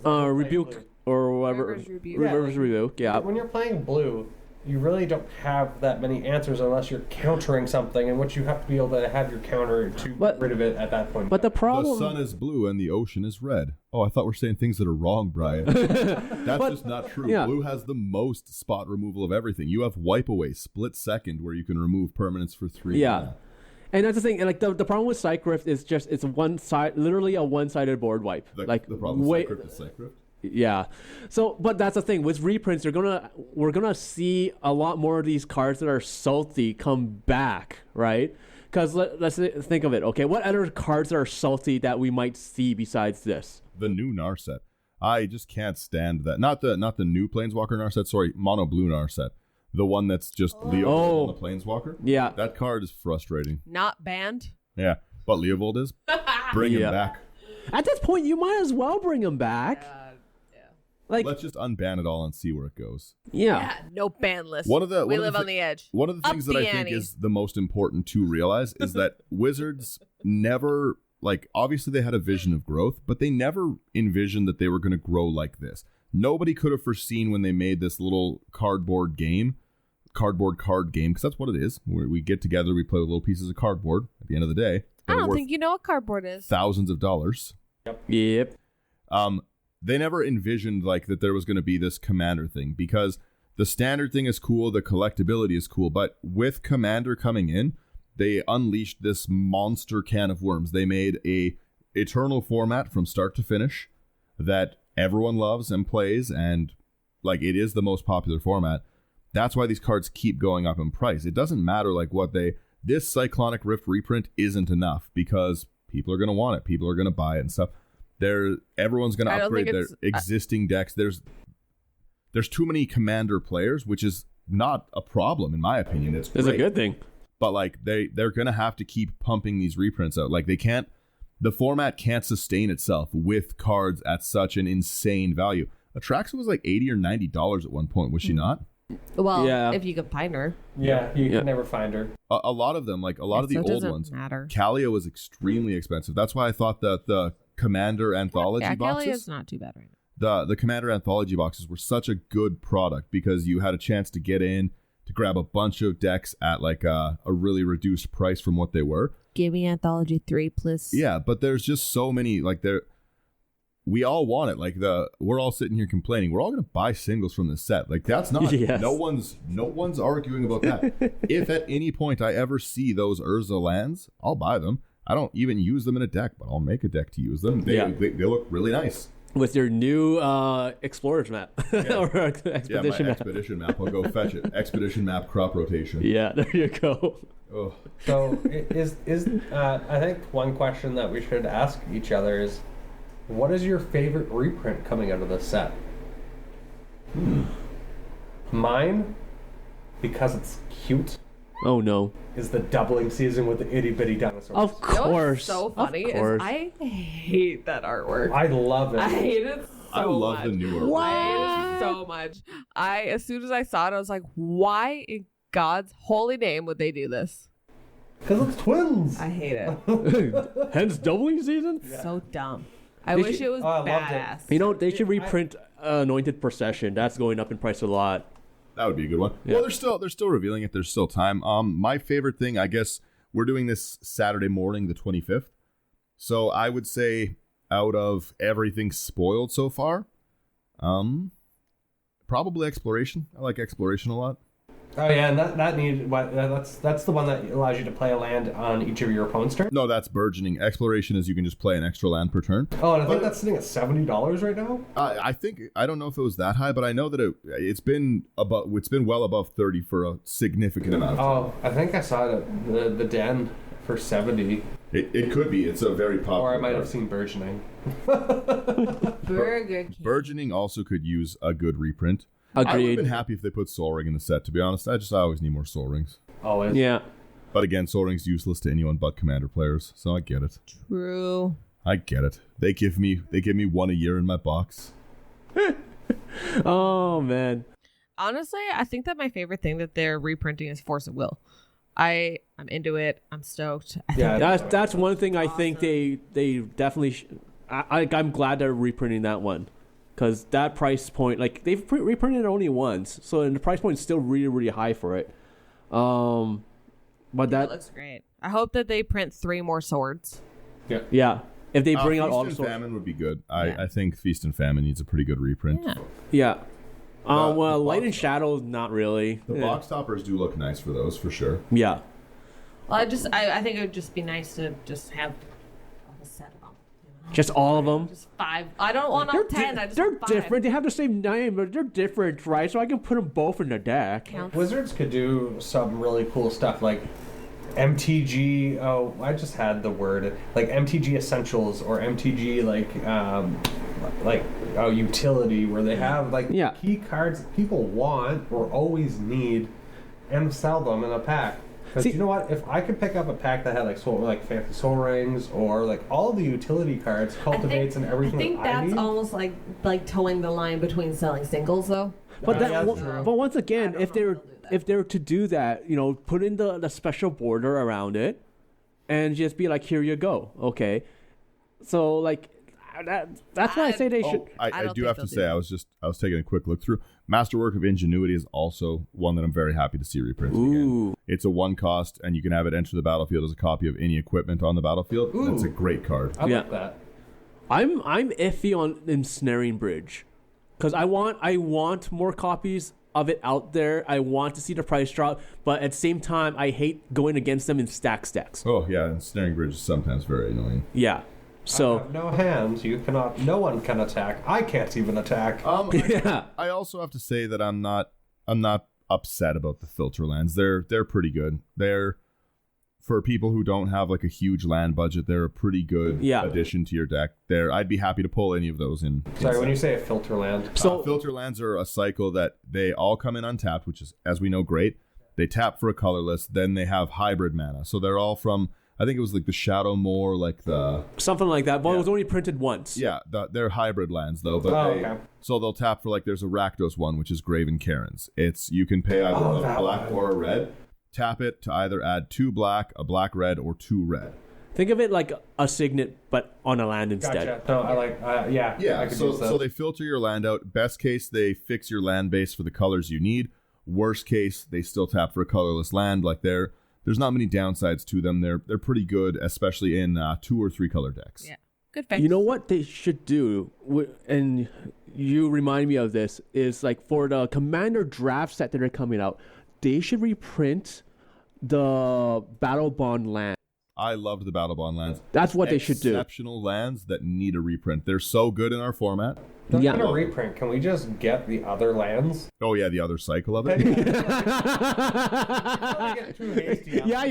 Rebuke or whatever. Reverse Rebuke, yeah.
When you're playing blue, you really don't have that many answers unless you're countering something, in which you have to be able to have your counter to get rid of it at that point.
But the problem...
The sun is blue and the ocean is red. Oh, I thought we're saying things that are wrong, Brian. That's just not true. Yeah. Blue has the most spot removal of everything. You have Wipe Away, split second, where you can remove permanents for 3.
Yeah. And that's the thing. And like the problem with Cyc Rift is just it's one side, literally a one-sided board wipe.
The problem with Cyc Rift is Cyc Rift.
Yeah. So, but that's the thing with reprints. We're gonna see a lot more of these cards that are salty come back, right? Because let's think of it. Okay, what other cards are salty that we might see besides this?
The new Narset. I just can't stand that. Not the new Planeswalker Narset. Sorry, mono blue Narset. The one that's just Leovold on the Planeswalker.
Yeah.
That card is frustrating.
Not banned.
Yeah, but Leovold is. Bring him back.
At this point, you might as well bring him back. Like,
let's just unban it all and see where it goes.
Yeah,
no ban list.
We
live on the edge.
One of the things that I think is the most important to realize is that Wizards never, like, obviously they had a vision of growth, but they never envisioned that they were going to grow like this. Nobody could have foreseen when they made this little cardboard card game, because that's what it is. We get together, we play with little pieces of cardboard at the end of the day.
I don't think you know what cardboard is.
Thousands of dollars.
Yep.
They never envisioned like that there was going to be this Commander thing, because the standard thing is cool, the collectability is cool, but with Commander coming in, they unleashed this monster can of worms. They made a eternal format from start to finish that everyone loves and plays, and like it is the most popular format. That's why these cards keep going up in price. It doesn't matter like this Cyclonic Rift reprint isn't enough, because people are going to want it. People are going to buy it and stuff. Everyone's going to upgrade their existing decks. There's too many Commander players, which is not a problem in my opinion. It's
a good thing.
But like they're going to have to keep pumping these reprints out. Like the format can't sustain itself with cards at such an insane value. Atraxa was like $80 or $90 at one point, was she not?
Well,
Yeah.
if you can find her.
Yeah, you
Yeah.
can never find her.
A lot of them, like a lot of the
So it
old
doesn't
ones,
matter.
Kalia was extremely expensive. That's why I thought that the Commander Anthology
Yeah, Kelly
boxes,
is not too bad right now.
the Commander Anthology boxes were such a good product because you had a chance to get in to grab a bunch of decks at like a really reduced price from what they were.
Give me Anthology 3, please.
Yeah, but there's just so many, like we all want it. Like we're all sitting here complaining. We're all going to buy singles from this set. Like that's not.
Yes.
No one's arguing about that. If at any point I ever see those Urza lands, I'll buy them. I don't even use them in a deck, but I'll make a deck to use them. They look really nice.
With your new Explorers map.
Yeah.
or
Yeah,
Expedition
my
map.
Expedition map. I'll go fetch it. Expedition map crop rotation.
Yeah, there you go.
Oh.
So is I think one question that we should ask each other is, what is your favorite reprint coming out of this set? Mine, because it's cute,
Oh no.
is the doubling season with the itty bitty dinosaurs.
Of
You know what's
course.
so funny
Of
is
course.
I hate that artwork.
I love it.
I hate it so
I love
much.
the newer.
I hate it so much. As soon as I saw it, I was like, why in God's holy name would they do this?
Because it's twins.
I hate it.
Hence doubling season?
So dumb. I
They
wish
should-
it was
Oh, I loved it.
badass.
You know, they should reprint Anointed Procession. That's going up in price a lot.
That would be a good one.
Yeah.
Well, they're still revealing it. There's still time. My favorite thing, I guess, we're doing this Saturday morning, the 25th. So I would say, out of everything spoiled so far, probably Exploration. I like Exploration a lot.
Oh yeah, and that's the one that allows you to play a land on each of your opponent's turn.
No, that's Burgeoning. Exploration is you can just play an extra land per turn.
Oh, and I think that's sitting at $70 right now.
I don't know if it was that high, but I know that it's been well above 30 for a significant amount of time.
Oh, I think I saw it at the Den for 70,
It could be. It's a very popular.
or I might have
card.
seen Burgeoning.
Burger King.
Burgeoning also could use a good reprint. I would have
Agreed.
been happy if they put Soul Ring in the set, to be honest. I always need more Soul Rings.
Always.
Yeah.
But again, Soul Ring's useless to anyone but Commander players, so I get it.
True.
I get it. They give me one a year in my box.
Oh, man.
Honestly, I think that my favorite thing that they're reprinting is Force of Will. I'm into it. I'm stoked. I think
Yeah.
That's one thing I think they definitely... I'm glad they're reprinting that one. Because that price point... Like, they've reprinted it only once. So and the price point is still really, really high for it. But
that looks great. I hope that they print 3 more swords.
Yeah. If they bring out all the
Feast and
swords...
Famine would be good.
Yeah.
I think Feast and Famine needs a pretty good reprint.
Yeah.
Yeah.
The
Light
box-
and Shadow, not really.
The box toppers do look nice for those, for sure.
Yeah.
Well, I think it would just be nice to just have a whole set of them. You know?
Just all of them.
Just 5. I don't want all 10. I just
They're
want 5.
different. They have the same name, but they're different, right? So I can put them both in the deck.
Counts.
Wizards could do some really cool stuff like MTG. Oh, I just had the word like MTG Essentials or MTG utility, where they have key cards that people want or always need, and sell them in a pack. Because you know what? If I could pick up a pack that had fancy soul rings or like all the utility cards, cultivates, and everything,
I think that's
need,
almost like towing the line between selling singles, though.
But
yeah, that's true.
but once again,
I
if
don't know
they're
if they'll do that.
if they're to do that, put in the special border around it, and just be like, here you go, okay. So that's why I say they should.
I
don't
do
think
have to
they'll
say,
do
I was taking a quick look through. Masterwork of Ingenuity is also one that I'm very happy to see reprinted again.
Ooh.
It's a 1 cost, and you can have it enter the battlefield as a copy of any equipment on the battlefield.
Ooh.
That's a great card.
I
Yeah.
like that.
I'm iffy on Ensnaring Bridge, because I want more copies of it out there. I want to see the price drop, but at the same time, I hate going against them in stacks.
Oh, yeah, and Snaring Bridge is sometimes very annoying.
Yeah.
I
So
have no hands. You cannot. No one can attack. I can't even attack.
yeah.
I also have to say that I'm not upset about the filter lands. They're pretty good. They're, for people who don't have like a huge land budget, they're a pretty good addition to your deck. I'd be happy to pull any of those in.
Sorry, when you say a filter land.
So
Filter lands are a cycle that they all come in untapped, which is, as we know, great. They tap for a colorless, then they have hybrid mana. So they're all from I think it was like the Shadow Moor, like the
something like that. But
Yeah.
it was only printed once.
yeah, they're hybrid lands though. But
okay.
so they'll tap for like there's a Rakdos one, which is Graven Cairns. It's you can pay either a
that
black or a red. Tap it to either add 2 black, a black red, or 2 red.
Think of it like a signet, but on a land instead.
Gotcha. No, I like. Yeah.
Yeah,
I could
so
use
so they filter your land out. Best case, they fix your land base for the colors you need. Worst case, they still tap for a colorless land. Like there's not many downsides to them. They're pretty good, especially in 2 or 3 color decks.
Yeah. Good fix.
You know what they should do, and you remind me of this, is like for the Commander draft set that are coming out, they should reprint the Battle Bond land.
I loved the Battle Bond lands.
That's what they should do.
Exceptional lands that need a reprint. They're so good in our format.
Not
Yeah.
gonna reprint. Can we just get the other lands?
Oh yeah, the other cycle of it.
Yeah.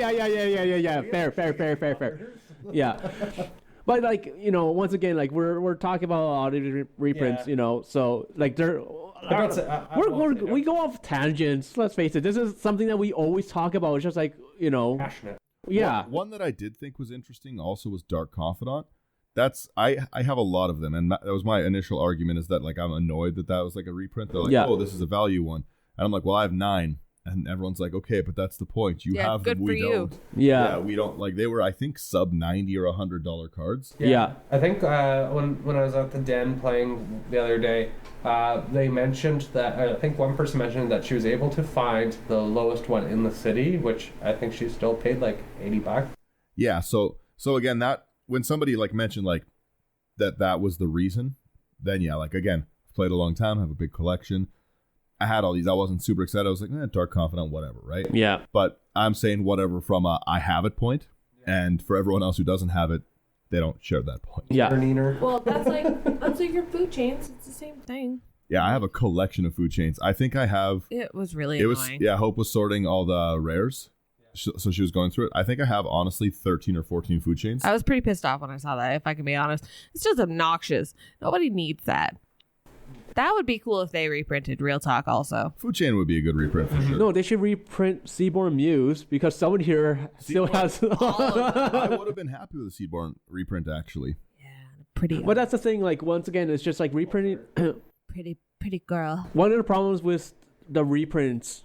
Fair. Yeah. But like, you know, once again, like we're talking about a lot of reprints,
Yeah.
you know, so like they're we go off tangents. Let's face it, this is something that we always talk about. It's just like, you know,
Passionate.
yeah.
One that I did think was interesting also was Dark Confidant. That's I have a lot of them, and that was my initial argument, is that like I'm annoyed that was like a reprint. They're like,
Yeah.
oh, this is a value one, and I'm like, well, I have 9, and everyone's like, okay, but that's the point. You
Yeah,
have
good
them,
for
we
you.
don't.
Yeah.
We don't. Like they were, I think, sub $90 or $100 cards.
Yeah.
I think when I was at the den playing the other day, they mentioned that I think one person mentioned that she was able to find the lowest one in the city, which I think she still paid like $80.
Yeah. So again, that when somebody like mentioned like that was the reason, then yeah, like again, played a long time, have a big collection. I had all these. I wasn't super excited. I was like, Dark Confidant, whatever, right?
Yeah.
But I'm saying whatever from a I have it point, and for everyone else who doesn't have it, they don't share that point.
Yeah.
Neener.
Well, that's like your food chains. It's the same thing.
Yeah, I have a collection of food chains. I think I have.
It was really
It was
annoying.
yeah. Hope was sorting all the rares, so she was going through it. I think I have honestly 13 or 14 food chains.
I was pretty pissed off when I saw that, if I can be honest. It's just obnoxious. Nobody needs that. That would be cool if they reprinted Real Talk also.
Food chain would be a good reprint for sure.
No, they should reprint Seaborn Muse because someone here still has.
I would have been happy with the Seedborn reprint actually.
Yeah, pretty.
But that's the thing. Like once again, it's just like reprinting.
pretty girl.
One of the problems with the reprints,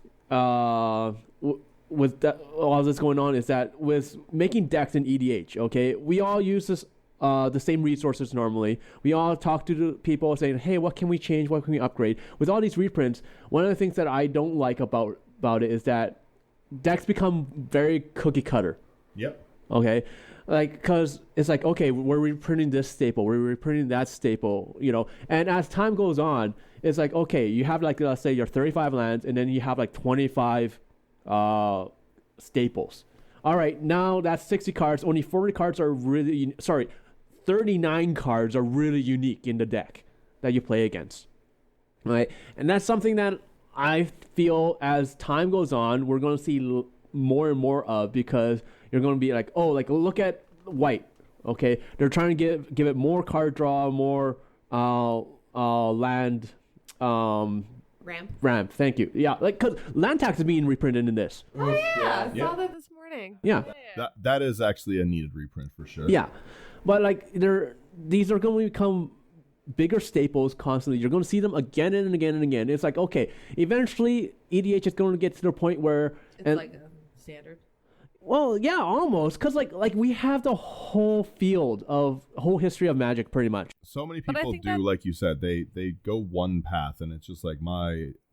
with that, all this going on, is that with making decks in EDH, okay, we all use this. The same resources normally. We all talk to the people saying, hey, what can we change? What can we upgrade? With all these reprints, one of the things that I don't like about it is that decks become very cookie cutter.
Yep.
Okay? Like, because it's like, okay, we're reprinting this staple. We're reprinting that staple, you know? And as time goes on, it's like, okay, you have like, let's say your 35 lands, and then you have like 25 staples. All right, now that's 60 cards. Only 40 cards are really, 39 cards are really unique in the deck that you play against, right? And that's something that I feel as time goes on, we're going to see more and more of, because you're going to be like, oh, like look at white, okay? They're trying to give it more card draw, more land ramp. Thank you. Yeah, like because land tax is being reprinted in this.
Oh yeah, I
Yeah.
saw that this morning.
Yeah.
That is actually a needed reprint for sure.
Yeah, but like these are going to become bigger staples constantly. You're going to see them again and again and again. It's like, okay, eventually EDH is going to get to the point where
It's like a standard.
well, yeah, almost, because like we have the whole whole history of Magic pretty much.
So many
But I
people
think
do,
that-
like you said, they go one path, and it's just like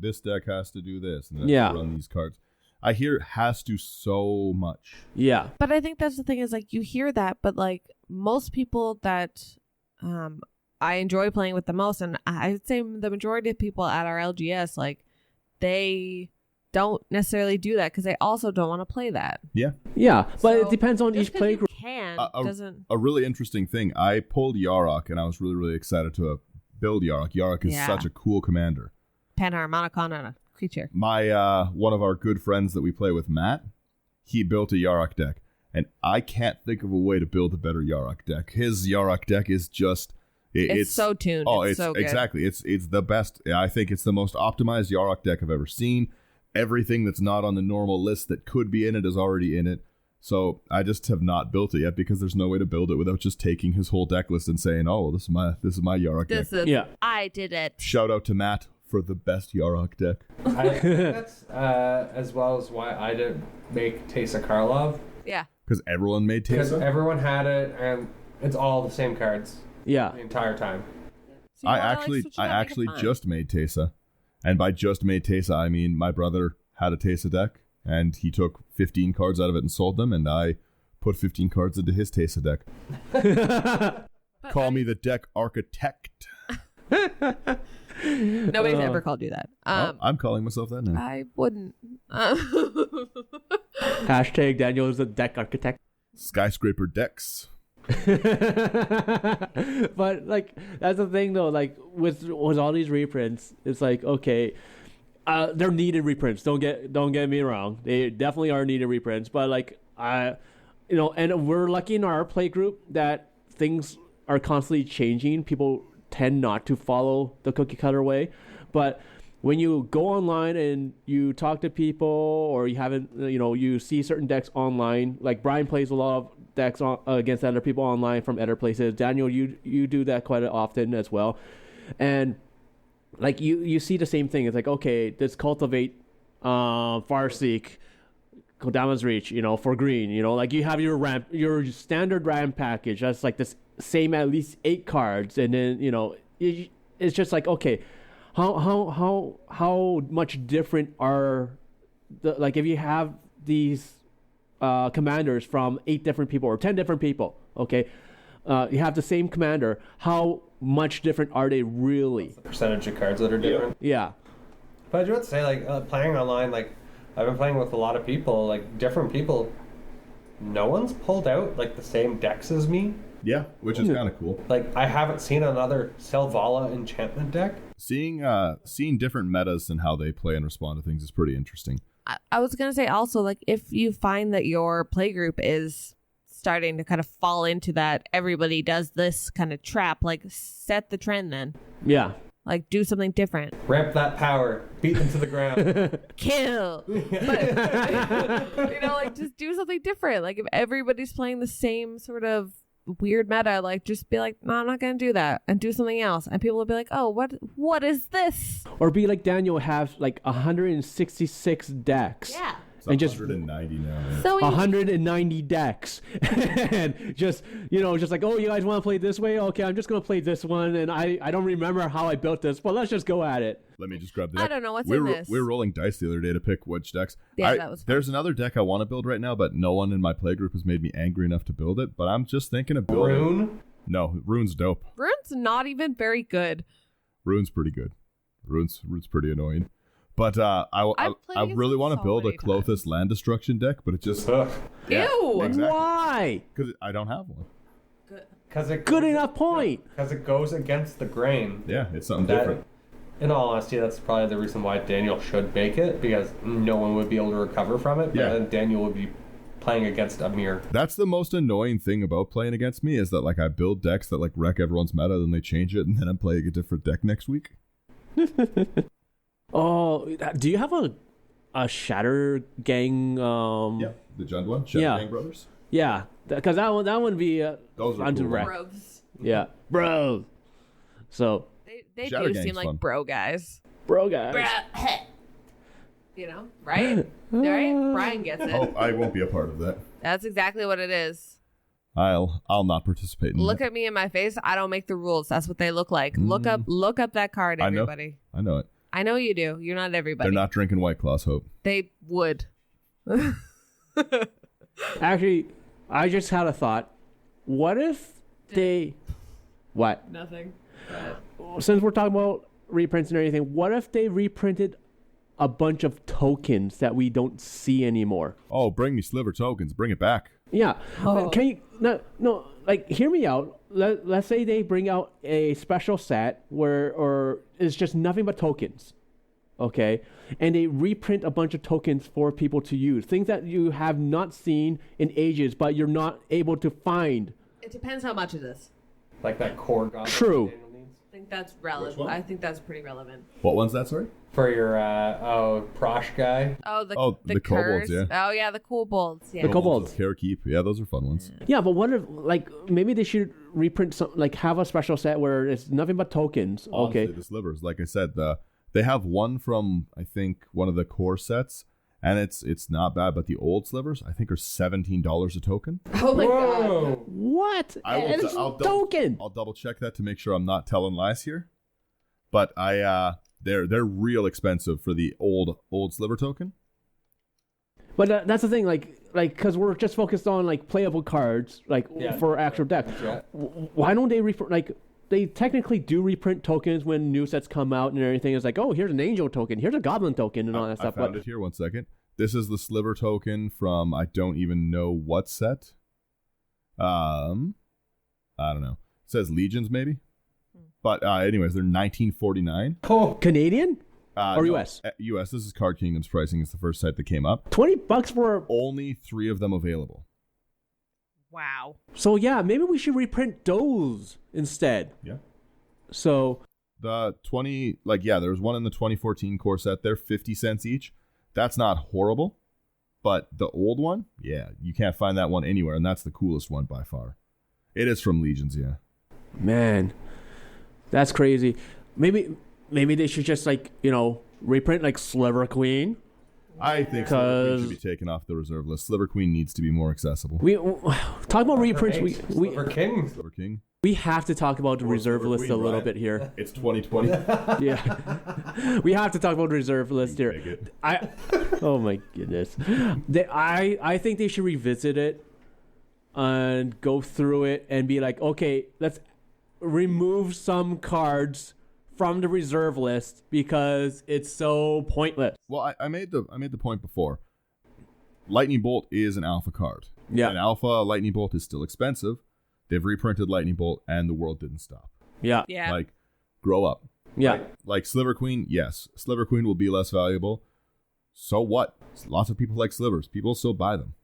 this deck has to do this, and then
Yeah.
run these cards. I hear it has to so much.
Yeah,
But I think that's the thing, is like you hear that, but like most people that I enjoy playing with the most, and I'd say the majority of people at our LGS, like they don't necessarily do that because they also don't want to play that.
but it
So,
depends on
Just
each
'cause
play
you
group.
can
A-
doesn't.
A really interesting thing, I pulled Yarok, and I was really, really excited to build Yarok. Yarok is
Yeah.
such a cool commander.
Panharmonicon on a creature.
My one of our good friends that we play with, Matt, he built a Yarok deck, and I can't think of a way to build a better Yarok deck. His Yarok deck is just
It's so tuned.
Oh,
it's
it's
so good.
exactly. It's the best. I think it's the most optimized Yarok deck I've ever seen. Everything that's not on the normal list that could be in it is already in it. So I just have not built it yet because there's no way to build it without just taking his whole deck list and saying, "Oh, this is my Yarok deck."
I did it.
Shout out to Matt for the best Yarok deck.
I think that's as well as why I didn't make Teysa Karlov.
Yeah.
Because everyone made
Because
Teysa?
everyone had it, and it's all the same cards.
Yeah.
The entire time.
So
I actually just made Teysa. And by just made Teysa, I mean my brother had a Teysa deck, and he took 15 cards out of it and sold them, and I put 15 cards into his Teysa deck. Call me the deck architect.
Nobody's ever called you that.
I'm calling myself that now.
I wouldn't.
Hashtag Daniel is a deck architect.
Skyscraper decks.
But like that's the thing though, like with all these reprints, it's like, okay, they're needed reprints. Don't get me wrong. They definitely are needed reprints. But like and we're lucky in our play group that things are constantly changing. People tend not to follow the cookie cutter way, but when you go online and you talk to people, or you see certain decks online, like Brian plays a lot of decks against other people online from other places. Daniel, you do that quite often as well, and like you see the same thing. It's like, okay, let's cultivate Farseek, Kodama's Reach, for green. Like you have your standard ramp package. That's like this same at least 8 cards, and then it's just like, okay, how much different are like if you have these commanders from 8 different people or 10 different people, okay, you have the same commander, how much different are they really?
What's the percentage of cards that are different?
Yeah.
But I do have to say, like, playing online, like, I've been playing with a lot of people, like, different people. No one's pulled out, like, the same decks as me.
Yeah, which is kind of cool.
Like, I haven't seen another Selvala enchantment deck.
Seeing different metas and how they play and respond to things is pretty interesting.
I was going to say also, like, if you find that your playgroup is starting to kind of fall into that everybody does this kind of trap, like, set the trend then.
Yeah.
Like, do something different.
Ramp that power. Beat them to the ground.
Kill. But, like, just do something different. Like, if everybody's playing the same sort of weird meta, like, just be like, no, I'm not gonna do that, and do something else, and people will be like, oh, what is this?
Or be like Daniel, have like 166 decks.
Yeah.
It's and 190 now.
So
190 decks, and just like, oh, you guys want to play this way? Okay, I'm just gonna play this one, and I don't remember how I built this, but let's just go at it.
Let me just grab the deck.
I don't know what's in this.
We were rolling dice the other day to pick which decks.
Yeah, that was fun.
There's another deck I want to build right now, but no one in my playgroup has made me angry enough to build it. But I'm just thinking of building.
Rune?
No, Rune's dope.
Rune's not even very good.
Rune's pretty good. Rune's pretty annoying. But I really want to build a Klothys land destruction deck, but it just...
Ew!
Exactly.
Why?
Because I don't have one.
Good enough point.
Because it goes against the grain.
Yeah, it's something different.
In all honesty, that's probably the reason why Daniel should bake it, because no one would be able to recover from it.
Yeah.
And Daniel would be playing against a mirror.
That's the most annoying thing about playing against me, is that like I build decks that like wreck everyone's meta, then they change it, and then I'm playing a different deck next week.
Oh, do you have a Shatter Gang?
Yeah, the Jund one, Shatter Gang Brothers.
Yeah, because that one would be
those are cool.
Bros.
Yeah, bro. So
they
Shatter
do
Gang's
seem like
fun.
bro guys.
Bro guys.
Right? Right? Brian gets it.
Oh, I won't be a part of that.
That's exactly what it is.
I'll not participate in
Look
that.
at me in my face. I don't make the rules. That's what they look like. Look up that card, everybody.
I know it.
I know you do. You're not everybody.
They're not drinking White Claws, Hope.
They would.
Actually, I just had a thought. What if they... What?
Nothing.
Since we're talking about reprints and everything, what if they reprinted a bunch of tokens that we don't see anymore?
Oh, bring me Sliver tokens. Bring it back.
Yeah.
Oh.
Can you... No, like, hear me out. Let's say they bring out a special set or it's just nothing but tokens, okay? And they reprint a bunch of tokens for people to use. Things that you have not seen in ages, but you're not able to find.
It depends how much it is.
Like that core god.
True.
I think that's
Which
relevant.
one?
I think that's pretty relevant.
What one's that, sorry?
For your Prosh guy.
Oh,
the
the
kobolds,
curse.
yeah.
Oh yeah, the kobolds. Yeah.
The kobolds.
Care Keep. Yeah, those are fun ones.
Yeah, but what if, like, maybe they should reprint some, like, have a special set where it's nothing but tokens.
Honestly,
Okay.
the slivers, like I said, they have one from, I think, one of the core sets, and it's not bad, but the old slivers, I think, are $17 a token.
Oh my god.
What? And it's a token.
I'll double check that to make sure I'm not telling lies here. But they're real expensive for the old sliver token.
But that's the thing, like, because we're just focused on, like, playable cards, like, for actual decks.
Yeah.
Why don't they reprint, like, they technically do reprint tokens when new sets come out and everything. It's like, oh, here's an angel token, here's a goblin token, and all that stuff.
I found it here. 1 second. This is the sliver token from I don't even know what set. I don't know. It says Legions maybe. But anyways, they're $19.49.
Oh,
Canadian? Or
no,
US?
US. This is Card Kingdom's pricing. It's the first site that came up.
$20 for...
Only 3 of them available.
Wow.
So, yeah, maybe we should reprint those instead.
Yeah.
So...
The 20, there's one in the 2014 core set. They're 50 cents each. That's not horrible. But the old one, yeah, you can't find that one anywhere. And that's the coolest one by far. It is from Legions, yeah.
Man, that's crazy. Maybe they should just, like, reprint, like, Sliver Queen.
I think Sliver Queen should be taken off the reserve list. Sliver Queen needs to be more accessible.
We talk about reprints.
Sliver King.
Sliver King.
We have to talk about the reserve
Sliver
list
Queen,
a little
right?
bit here.
It's 2020.
Yeah, we have to talk about the reserve list here. Oh my goodness. I think they should revisit it and go through it and be like, okay, let's remove some cards from the reserve list because it's so pointless.
Well, I made the point before. Lightning Bolt is an alpha card.
Yeah.
An alpha Lightning Bolt is still expensive. They've reprinted Lightning Bolt and the world didn't stop.
Yeah.
Yeah.
Like, grow up.
Yeah.
Like Sliver Queen, yes. Sliver Queen will be less valuable. So what? Lots of people like slivers. People still buy them.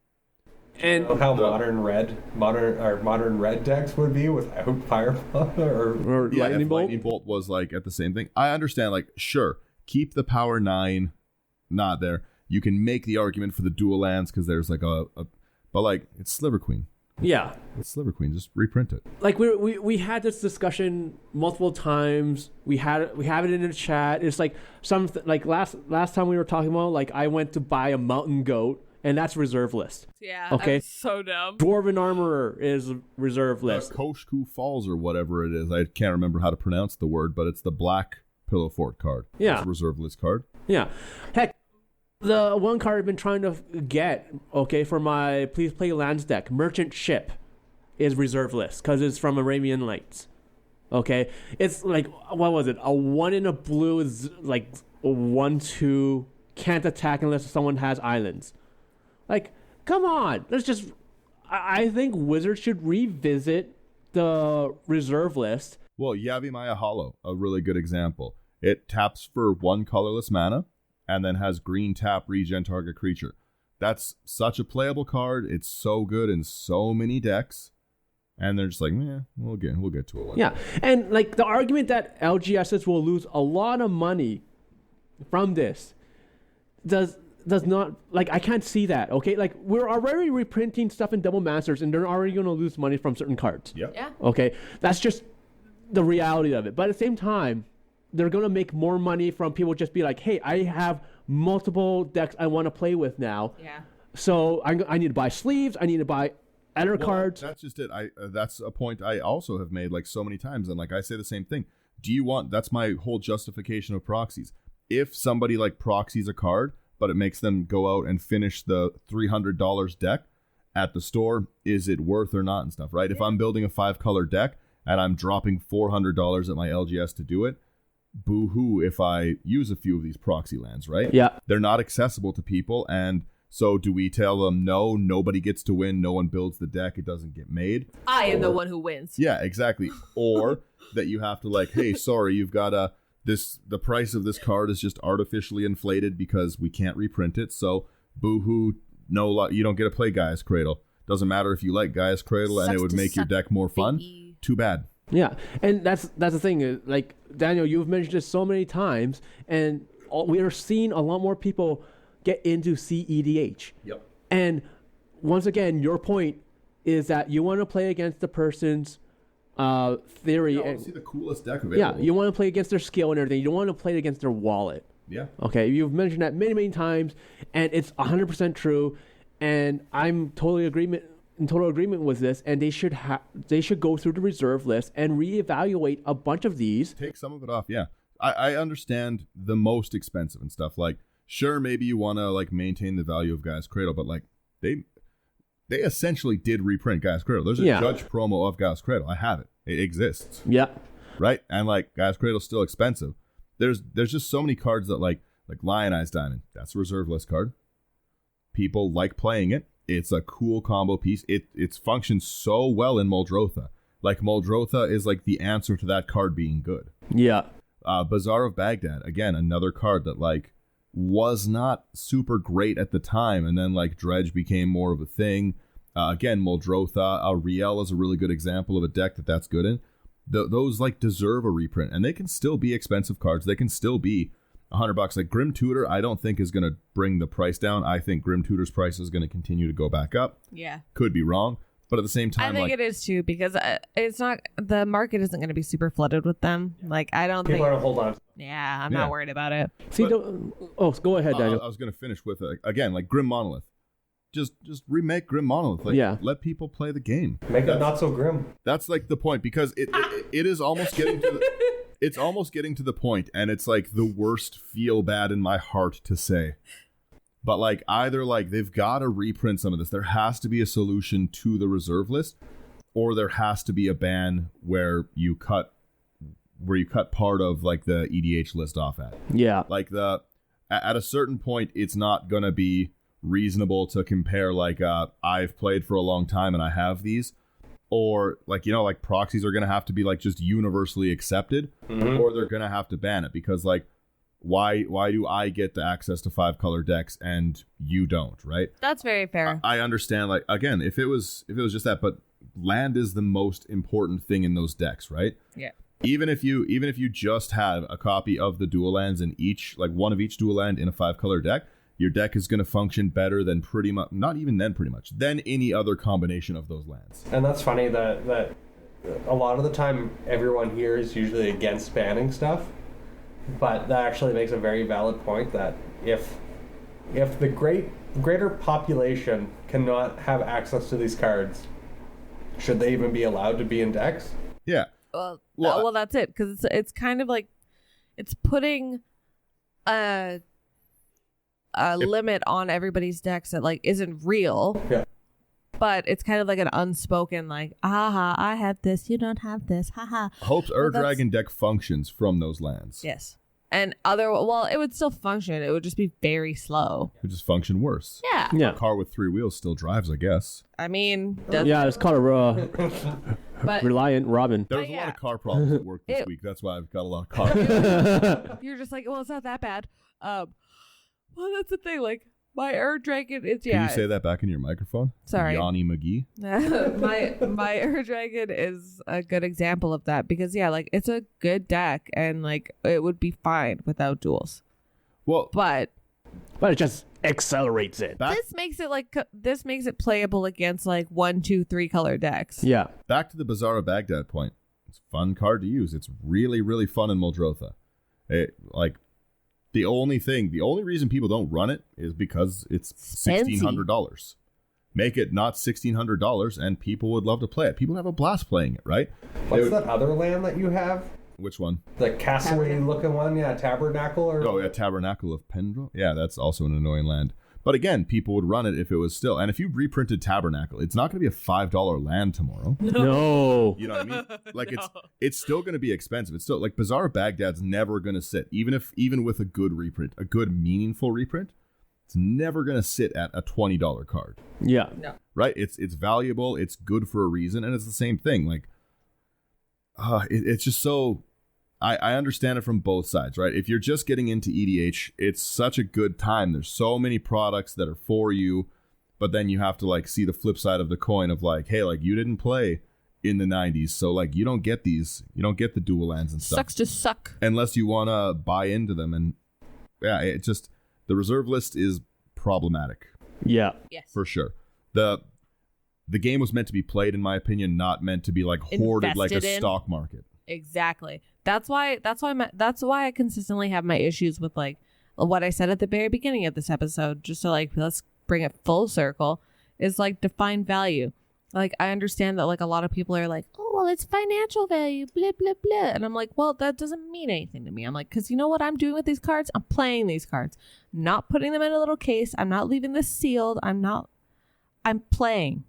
And
How modern red decks would be without Fireball or
Yeah,
Lightning
if
Bolt.
Lightning Bolt was like at the same thing. I understand, like, sure, keep the power 9 not there. You can make the argument for the dual lands because there's like but like, it's Sliver Queen.
Yeah.
It's Sliver Queen. Just reprint it.
Like we had this discussion multiple times. We have it in the chat. It's like like last time we were talking about, like, I went to buy a mountain goat and that's reserve list.
Yeah.
Okay.
That's so dumb.
Dwarven Armorer is reserve list.
Koshku Falls or whatever it is. I can't remember how to pronounce the word, but it's the black Pillow Fort card.
Yeah.
It's a reserve list card.
Yeah. Heck, the one card I've been trying to get, okay, for my Please Play Lands deck, Merchant Ship, is reserve list because it's from Arabian Nights. Okay, it's like, what was it? A 1 in a blue is like a 1/2, can't attack unless someone has islands. Like, come on, let's just. I think Wizards should revisit the reserve list.
Well, Yavimaya Hollow, a really good example. It taps for 1 colorless mana and then has green tap regen target creature. That's such a playable card. It's so good in so many decks. And they're just like, we'll get to it.
Yeah, and like the argument that LGSs will lose a lot of money from this does not, like, I can't see that. Okay, like, we're already reprinting stuff in Double Masters, and they're already going to lose money from certain cards.
Yep.
Yeah.
Okay, that's just the reality of it. But at the same time, they're going to make more money from people just be like, hey, I have multiple decks I want to play with now.
Yeah.
So I need to buy sleeves. I need to buy other cards.
That's just it. That's a point I also have made like so many times, and like I say the same thing. That's my whole justification of proxies. If somebody like proxies a card, but it makes them go out and finish the $300 deck at the store, is it worth or not and stuff, right? Yeah. If I'm building a 5-color deck and I'm dropping $400 at my LGS to do it, boo-hoo if I use a few of these proxy lands, right?
Yeah.
They're not accessible to people, and so do we tell them, no, nobody gets to win, no one builds the deck, it doesn't get made?
I am the one who wins.
Yeah, exactly. Or that you have to, like, hey, sorry, you've got the price of this card is just artificially inflated because we can't reprint it, so boo-hoo, no, you don't get to play Gaia's Cradle. Doesn't matter if you like Gaia's Cradle and it would make your deck more fun. Too bad.
Yeah, and that's the thing. Like Daniel, you've mentioned this so many times, and we are seeing a lot more people get into CEDH.
Yep.
And once again, your point is that you want to play against the person's theory.
You want to see the coolest deck available.
Yeah, you want to play against their skill and everything. You don't want to play against their wallet.
Yeah.
Okay, you've mentioned that many, many times, and it's 100% true. And I'm in total agreement with this. And they should go through the reserve list and reevaluate a bunch of these.
Take some of it off. Yeah, I understand the most expensive and stuff. Like, sure, maybe you want to like maintain the value of Gaia's Cradle, but like they essentially did reprint Gaia's Cradle. There's a Judge promo of Gaia's Cradle. I have it. It exists.
Yeah.
Right? And like Gaia's Cradle's still expensive. There's just so many cards that like Lionized Diamond. That's a reserve list card. People like playing it. It's a cool combo piece. It's functions so well in Muldrotha. Like Muldrotha is like the answer to that card being good.
Yeah.
Bazaar of Baghdad, again, another card that like was not super great at the time, and then like Dredge became more of a thing. Again, Muldrotha, Riel is a really good example of a deck that's good in. Those like deserve a reprint, and they can still be expensive cards. They can still be $100. Like Grim Tutor, I don't think is going to bring the price down. I think Grim Tutor's price is going to continue to go back up.
Yeah,
could be wrong, but at the same time,
I think it is too, because it's not, the market isn't going to be super flooded with them. Like I don't
People
think.
are gonna hold on.
Yeah, I'm not worried about it.
See, go ahead, Daniel.
I was going to finish with again, like Grim Monolith. Just remake Grim Monolith. Like, let people play the game.
Make it not so grim.
That's like the point, because it is almost getting to it's almost getting to the point, and it's like the worst feel bad in my heart to say. But like either like they've got to reprint some of this. There has to be a solution to the reserve list, or there has to be a ban where you cut part of like the EDH list off at.
Yeah.
Like at a certain point, it's not gonna be reasonable to compare like I've played for a long time and I have these, or like, you know, like proxies are gonna have to be like just universally accepted, or they're gonna have to ban it, because like why do I get the access to 5-color decks and you don't, right? That's very fair. I understand, like, again, if it was just that, but land is the most important thing in those decks, right? Yeah. Even if you just have a copy of the dual lands in each, like one of each dual land in a 5-color deck, your deck is going to function better than pretty much, not even then pretty much, than any other combination of those lands.
And that's funny that a lot of the time everyone here is usually against banning stuff, but that actually makes a very valid point that if the greater population cannot have access to these cards, should they even be allowed to be in decks?
Yeah.
Well, that's it, because it's kind of like it's putting a limit on everybody's decks that like isn't real.
Yeah.
But it's kind of like an unspoken like, aha, I have this, you don't have this, haha.
Hope's Dragon deck functions from those lands.
Yes. And it would still function. It would just be very slow.
It would just function worse.
Yeah.
A car with 3 wheels still drives, I guess.
I mean,
it's called a Reliant Robin.
There was a lot of car problems at work this week. That's why I've got a lot of car.
You're just like, well, it's not that bad. Well, that's the thing. Like, my Air Dragon is,
Can you say that back in your microphone?
Sorry.
Yanni McGee?
my Air Dragon is a good example of that, because, like, it's a good deck, and, like, it would be fine without duels.
Well,
but it just accelerates it.
This makes it playable against, like, 1, 2, 3 color decks.
Yeah.
Back to the Bazaar of Baghdad point. It's a fun card to use. It's really, really fun in Muldrotha. The only reason people don't run it is because it's $1,600. Make it not $1,600, and people would love to play it. People have a blast playing it, right?
What's that other land that you have?
Which one?
The castle-y looking one, Tabernacle?
Tabernacle of Pendrell. Yeah, that's also an annoying land. But again, people would run it if it was still. And if you reprinted Tabernacle, it's not going to be a $5 land tomorrow.
No.
You know what I mean? Like, it's still going to be expensive. It's still, like, Bazaar of Baghdad's never going to sit. Even with a good reprint, a good meaningful reprint, it's never going to sit at a $20 card.
Yeah.
No.
Right? It's valuable. It's good for a reason. And it's the same thing. Like, it's just so... I understand it from both sides, right? If you're just getting into EDH, it's such a good time. There's so many products that are for you, but then you have to like see the flip side of the coin of like, hey, like you didn't play in the 90s. So like you don't get the dual lands and stuff.
Sucks to suck.
Unless you want to buy into them. And yeah, it just, the reserve list is problematic.
Yeah.
Yes.
For sure. The game was meant to be played, in my opinion, not meant to be like hoarded like a stock market.
Exactly. That's why I consistently have my issues with like what I said at the very beginning of this episode, just to like, let's bring it full circle, is like define value. Like, I understand that like a lot of people are like, oh, well, it's financial value, blah, blah, blah. And I'm like, well, that doesn't mean anything to me. I'm like, because you know what I'm doing with these cards? I'm playing these cards, not putting them in a little case. I'm not leaving this sealed. I'm playing.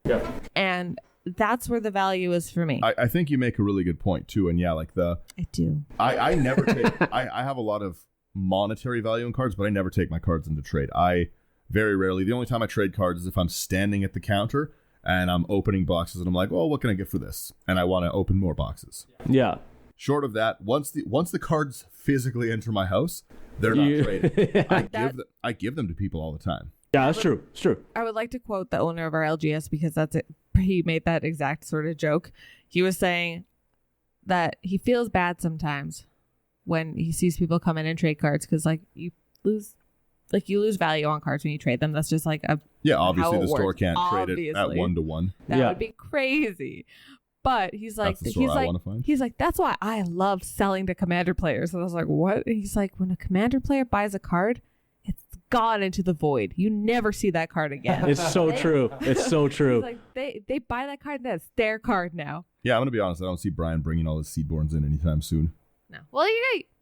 Yeah.
And that's where the value is for me.
I think you make a really good point too. And yeah, like
I do.
I never take, I have a lot of monetary value in cards, but I never take my cards into trade. I very rarely, the only time I trade cards is if I'm standing at the counter and I'm opening boxes and I'm like, oh, what can I get for this? And I want to open more boxes.
Yeah.
Short of that, once the cards physically enter my house, they're not traded. I give them to people all the time.
Yeah, that's true. It's true.
I would like to quote the owner of our LGS because that's it. He made that exact sort of joke. He was saying that he feels bad sometimes when he sees people come in and trade cards because like you lose value on cards when you trade them. That's just like
obviously the store
works.
can't trade it at 1-to-1.
That would be crazy. But he's like,
that's the store I want to find.
He's like, that's why I love selling to Commander players. And I was like, what? And he's like, when a Commander player buys a card, it's gone into the void. You never see that card again.
It's so true. It's so true.
He's like, they buy that card, that's their card now.
Yeah, I'm gonna be honest. I don't see Brian bringing all his Seedborns in anytime soon.
No. Well,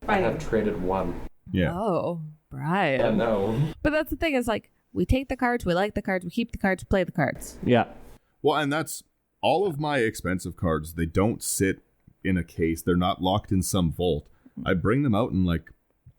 I have traded one.
Yeah.
Oh, Brian.
Yeah, no.
But that's the thing is like, we take the cards, we like the cards, we keep the cards, we play the cards.
Yeah.
Well, and that's all of my expensive cards. They don't sit in a case. They're not locked in some vault. I bring them out and like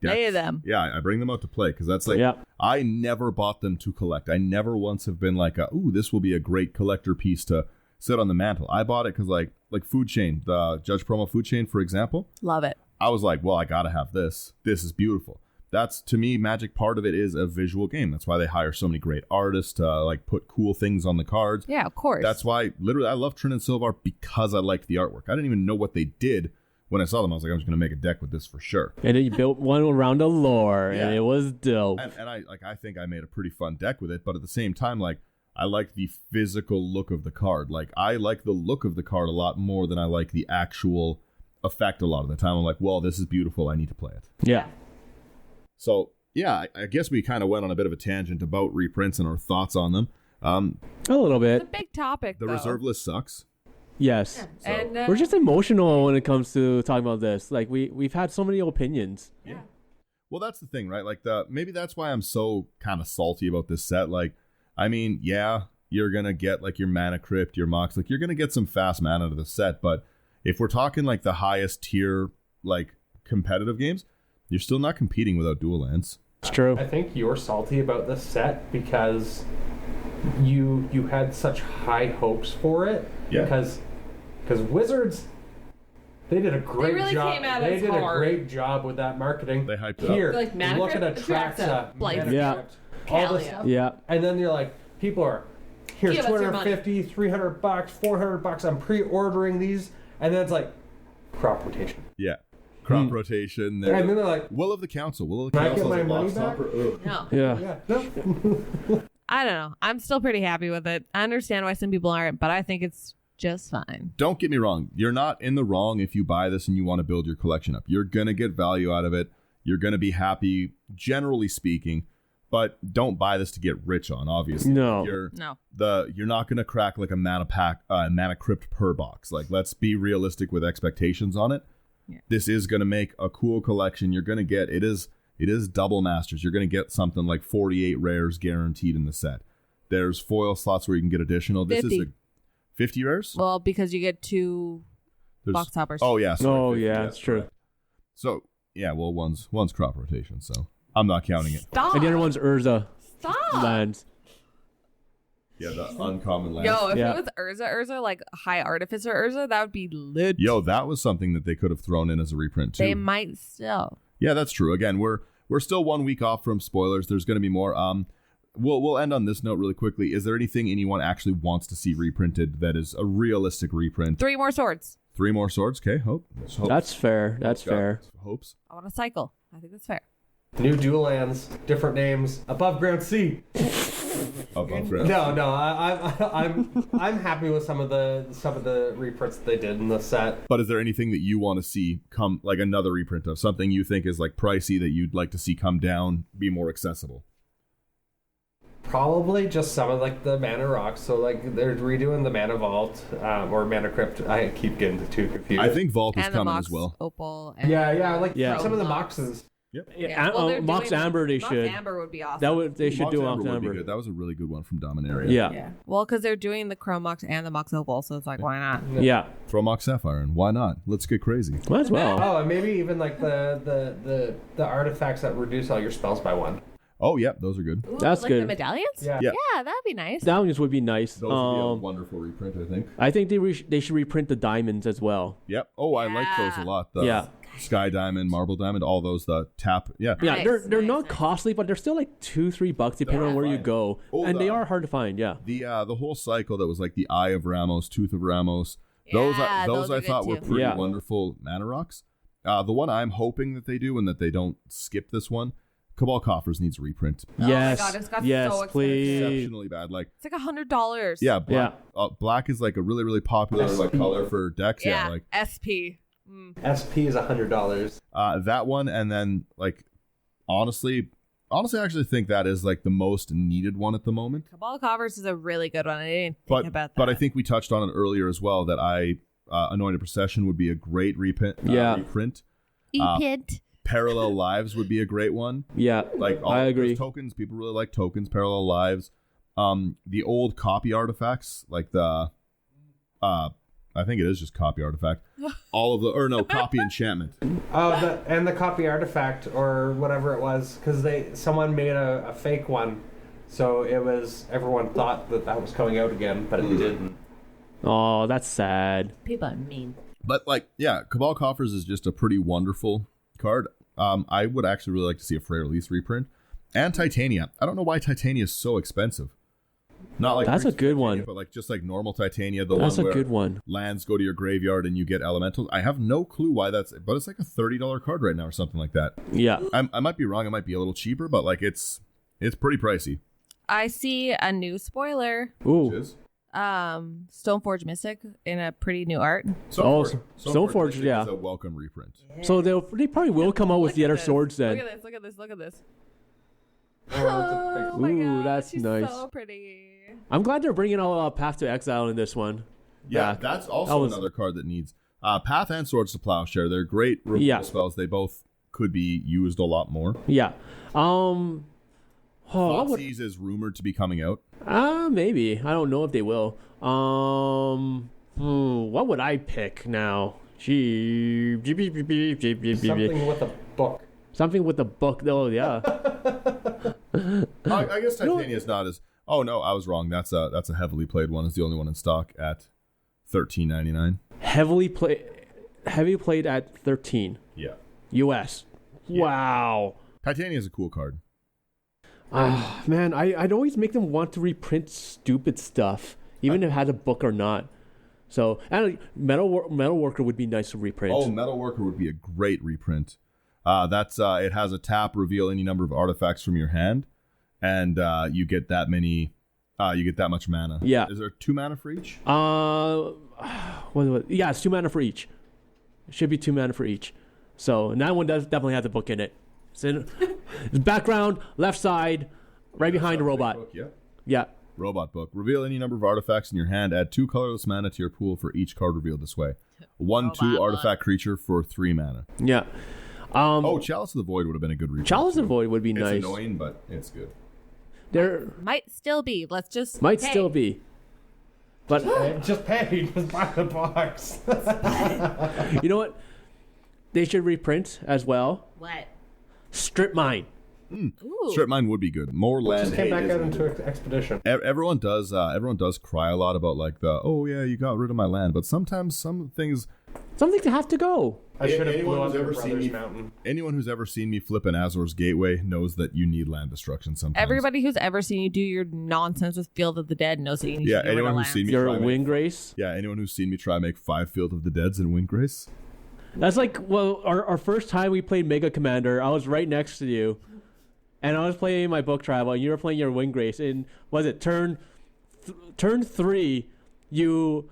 play them.
Yeah, I bring them out to play because that's like, I never bought them to collect. I never once have been like, ooh, this will be a great collector piece to sit on the mantle. I bought it because like Food Chain, the Judge Promo Food Chain, for example.
Love it.
I was like, well, I got to have this. This is beautiful. That's, to me, Magic, part of it is a visual game. That's why they hire so many great artists to like put cool things on the cards.
Yeah, of course.
That's why, literally, I love Trin and Silvar because I liked the artwork. I didn't even know what they did. When I saw them, I was like, I'm just going to make a deck with this for sure.
And then you built one around a lore, and it was dope.
And I think I made a pretty fun deck with it, but at the same time, like, I like the physical look of the card. Like, I like the look of the card a lot more than I like the actual effect a lot of the time. I'm like, well, this is beautiful. I need to play it.
Yeah.
So, yeah, I guess we kind of went on a bit of a tangent about reprints and our thoughts on them.
A little bit.
It's a big topic,
The reserve list sucks.
Yes.
So,
and
we're just emotional when it comes to talking about this. Like, we've had so many opinions.
Yeah. Well, that's the thing, right? Like, maybe that's why I'm so kind of salty about this set. Like, I mean, yeah, you're going to get, like, your Mana Crypt, your Mox. Like, you're going to get some fast mana out of the set. But if we're talking, like, the highest tier, like, competitive games, you're still not competing without dual lands.
It's true.
I think you're salty about this set because you had such high hopes for it.
Yeah.
Because Wizards, they did a great
really
job.
came at
They
us
did
hard.
a great job with that marketing.
They hyped it
Here,
up.
Like Mana
look at
Crypt,
Atraxa,
Blight.
Mana
Yeah.
Crypt, all this,
Kalia.
Yeah.
and then you're like, people are, here's
Give us your money.
$250, $300, $400. I'm pre-ordering these, and then it's like crop rotation.
Yeah. Crop rotation.
And then they're like,
Will of the Council. Will of the
Can I
Council
get
is a
my money
box
back?
topper. Ugh.
No.
Yeah.
yeah, no.
I don't know. I'm still pretty happy with it. I understand why some people aren't, but I think it's just fine.
Don't get me wrong. You're not in the wrong if you buy this and you want to build your collection up. You're going to get value out of it. You're going to be happy, generally speaking, but don't buy this to get rich on, obviously.
No.
You're
No.
not going to crack like a mana crypt per box. Like, let's be realistic with expectations on it.
Yeah.
This is going to make a cool collection. You're going to get, it is double masters. You're going to get something like 48 rares guaranteed in the set. There's foil slots where you can get additional. This
50.
is 50 rares?
Well, because you get two box toppers.
Oh, yeah. Sorry,
Oh,
50,
yeah, that's true.
correct. So, yeah, well, one's crop rotation, so I'm not counting it.
Stop.
And the other one's Urza
Stop.
lands.
Yeah, the uncommon lands.
Yo, if
Yeah.
it was Urza, like High Artificer Urza, that would be lit.
Yo, that was something that they could have thrown in as a reprint, too.
They might still.
Yeah, that's true. Again, we're still 1 week off from spoilers. There's going to be more. we'll end on this note really quickly. Is there anything anyone actually wants to see reprinted that is a realistic reprint?
3 more swords.
3 more swords? Okay, hope.
That's fair. That's fair.
Hopes.
I want a cycle. I think that's fair.
New dual lands, different names, above ground sea.
Above ground.
No, I'm happy with some of the reprints that they did in the set.
But is there anything that you want to see come, like another reprint of something you think is like pricey that you'd like to see come down, be more accessible?
Probably just some of like the mana rocks. So like they're redoing the mana vault or mana crypt. I keep getting too confused.
I think Vault is
And the
coming
Mox
as well.
Opal. And
Yeah.
Some of the
Mox.
boxes.
Yep.
Well, they're
Mox
doing-
Amber, they
Mox
should.
Amber would be awesome.
They should do Mox
would be
Amber.
good. That was a really good one from Dominaria.
Yeah.
Well, because they're doing the Chrome Mox and the Mox Opal, so it's like, why not?
Yeah.
Throw Mox Sapphire in. Why not? Let's get crazy.
Might as well.
Oh, and maybe even like the artifacts that reduce all your spells by 1.
Oh, yeah, those are good.
Ooh,
That's
like
good.
the medallions?
Yeah.
Yeah.
Yeah, that'd be nice.
Diamonds would be nice.
Those would be a wonderful reprint, I think.
I think they should reprint the diamonds as well.
Yep. Oh, I like those a lot. The
Yeah.
Sky Diamond, Marble Diamond, all those, the tap. Yeah.
Yeah,
Nice,
they're
nice,
not
nice.
costly, but they're still like $2-3 depending
They're
on where you
fine.
go,
Oh,
and they
the-
are hard to find. Yeah.
The whole cycle that was like the Eye of Ramos, Tooth of Ramos, those
those
I
are
thought
good
were
too.
pretty
Yeah.
wonderful mana rocks. The one I'm hoping that they do and that they don't skip this one, Cabal Coffers needs a reprint.
Oh
yes.
my God, it's got
yes,
so expensive.
please.
Exceptionally bad. Like,
It's like $100.
yeah, black is like a really, really popular like color for decks. Yeah, like
SP.
SP is $100.
that one, and then like honestly, I actually think that is like the most needed one at the moment.
Cabal Coffers is a really good one. I didn't
But
think about that.
but I think we touched on it earlier as well that Anointed Procession would be a great reprint. Reprint.
E-Pint.
Parallel Lives would be a great one.
Yeah,
Like
I agree.
Tokens, people really like tokens. Parallel Lives. The old copy artifacts, like the I think it is just copy artifact. Copy enchantment.
Oh, and the copy artifact or whatever it was, because someone made a fake one, so it was everyone thought that was coming out again, but it didn't.
Oh, that's sad.
People are mean.
But like, yeah, Cabal Coffers is just a pretty wonderful card. I would actually really like to see a Frey Release reprint. And Titania. I don't know why Titania is so expensive. Not like
That's a good
Titania,
one.
but like just like normal Titania,
That's
one
a
where
good one.
lands go to your graveyard and you get elementals. I have no clue why but it's like a $30 card right now or something like that.
Yeah.
I might be wrong. It might be a little cheaper, but like it's pretty pricey.
I see a new spoiler.
Ooh.
Which is
Stoneforge Mystic in a pretty new art.
Stoneforge, yeah.
is a welcome reprint.
So they probably will come out with the other swords then.
Look at this. Look at this.
Oh,
Oh my
Ooh,
God,
that's
she's
nice.
so pretty.
I'm glad they're bringing out Path to Exile in this one.
Yeah,
back.
that's also another card that needs Path and Swords to Plowshare. They're great removal spells. They both could be used a lot more.
Yeah.
Thoughtseize is rumored to be coming out.
Maybe. I don't know if they will. What would I pick now?
something with a book.
Something with a book. Oh, yeah.
I guess Titania is not as. Oh no, I was wrong. That's a heavily played one. It's the only one in stock at $13.99.
Heavy played at 13
Yeah.
US.
Yeah.
Wow.
Titania is a cool card.
Man, I'd always make them want to reprint stupid stuff, even if it had a book or not. So, and Metalworker would be nice to reprint.
Oh, Metalworker would be a great reprint. It has a tap, reveal any number of artifacts from your hand, and you get that many. You get that much mana.
Yeah.
Is there 2 mana for each?
Yeah, it's 2 mana for each. It should be 2 mana for each. So, and that one does definitely have the book in it. It's background, left side, right behind the robot.
Book, yeah.
Yeah.
Robot book. Reveal any number of artifacts in your hand. Add 2 colorless mana to your pool for each card revealed this way. 1/2 artifact creature for 3 mana.
Yeah.
Chalice of the Void would have been a good reprint.
Chalice of the Void would be
It's
nice.
annoying, but it's good.
There
Might still be. Let's just
might
hey.
still be. But
Just pay. Just buy the box.
you know what? They should reprint as well.
What?
Strip Mine.
Ooh.
Strip Mine would be good. More land.
Just came
hate
back out
isn't
into
good.
Expedition.
Everyone does cry a lot about like you got rid of my land, but sometimes some things
Something to have to go.
I should have
Anyone
blew
who's
up your
ever seen
brother's
me-
mountain.
Anyone who's ever seen me flip an Azor's Gateway knows that you need land destruction sometimes.
Everybody who's ever seen you do your nonsense with Field of the Dead knows that you need
Yeah,
to get rid
anyone
of
who's seen
lands.
me
Your
try
wing grace.
Yeah, anyone who's seen me try make 5 Field of the Deads in Wind Grace.
That's like, well, our first time we played Mega Commander, I was right next to you, and I was playing my book travel, and you were playing your wing grace. And was it turn 3? You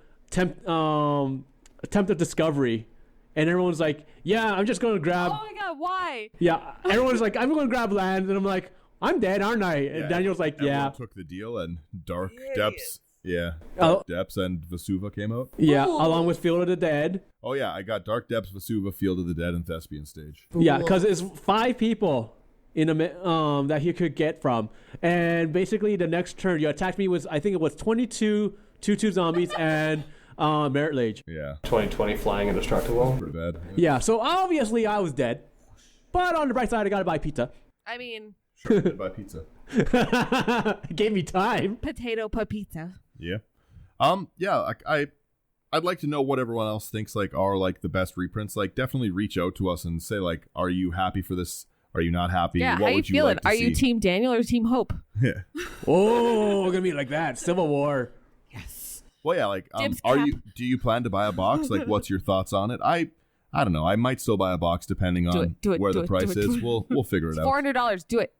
attempted discovery, and everyone's like, "Yeah, I'm just gonna grab."
Oh my god, why?
Yeah, everyone's like, "I'm gonna grab land," and I'm like, "I'm dead, aren't I?" And Daniel's like,
Everyone
"Yeah."
took the deal, and Dark Depths. Yeah,
Oh.
Dark Depths and Vesuva came out.
Yeah,
Ooh.
along with Field of the Dead.
Oh yeah, I got Dark Depths, Vesuva, Field of the Dead, and Thespian Stage.
Yeah, because it's 5 people in a that he could get from, and basically the next turn you attacked me was, I think it was 22 2/2 zombies and Merit Lage.
Yeah,
2020 flying indestructible.
pretty bad.
Yeah, so obviously I was dead, but on the bright side I got to buy pizza.
I mean,
Sure, did buy pizza.
It gave me time.
potato pizza.
Yeah. Yeah, I'd like to know what everyone else thinks like are like the best reprints. Like definitely reach out to us and say like, are you happy for this? Are you not happy?
Yeah,
What
how you
would
feeling?
like to
Are you
see?
Team Daniel or Team Hope?
Yeah.
Oh, gonna be like that. Civil War.
Yes.
Well, yeah, like
Dibs
are
cap.
you do you plan to buy a box? Like what's your thoughts on it? I don't know. I might still buy a box depending on
Do it,
where
do
the
it,
price
do it,
is.
do it.
We'll figure it out.
$400. Do it.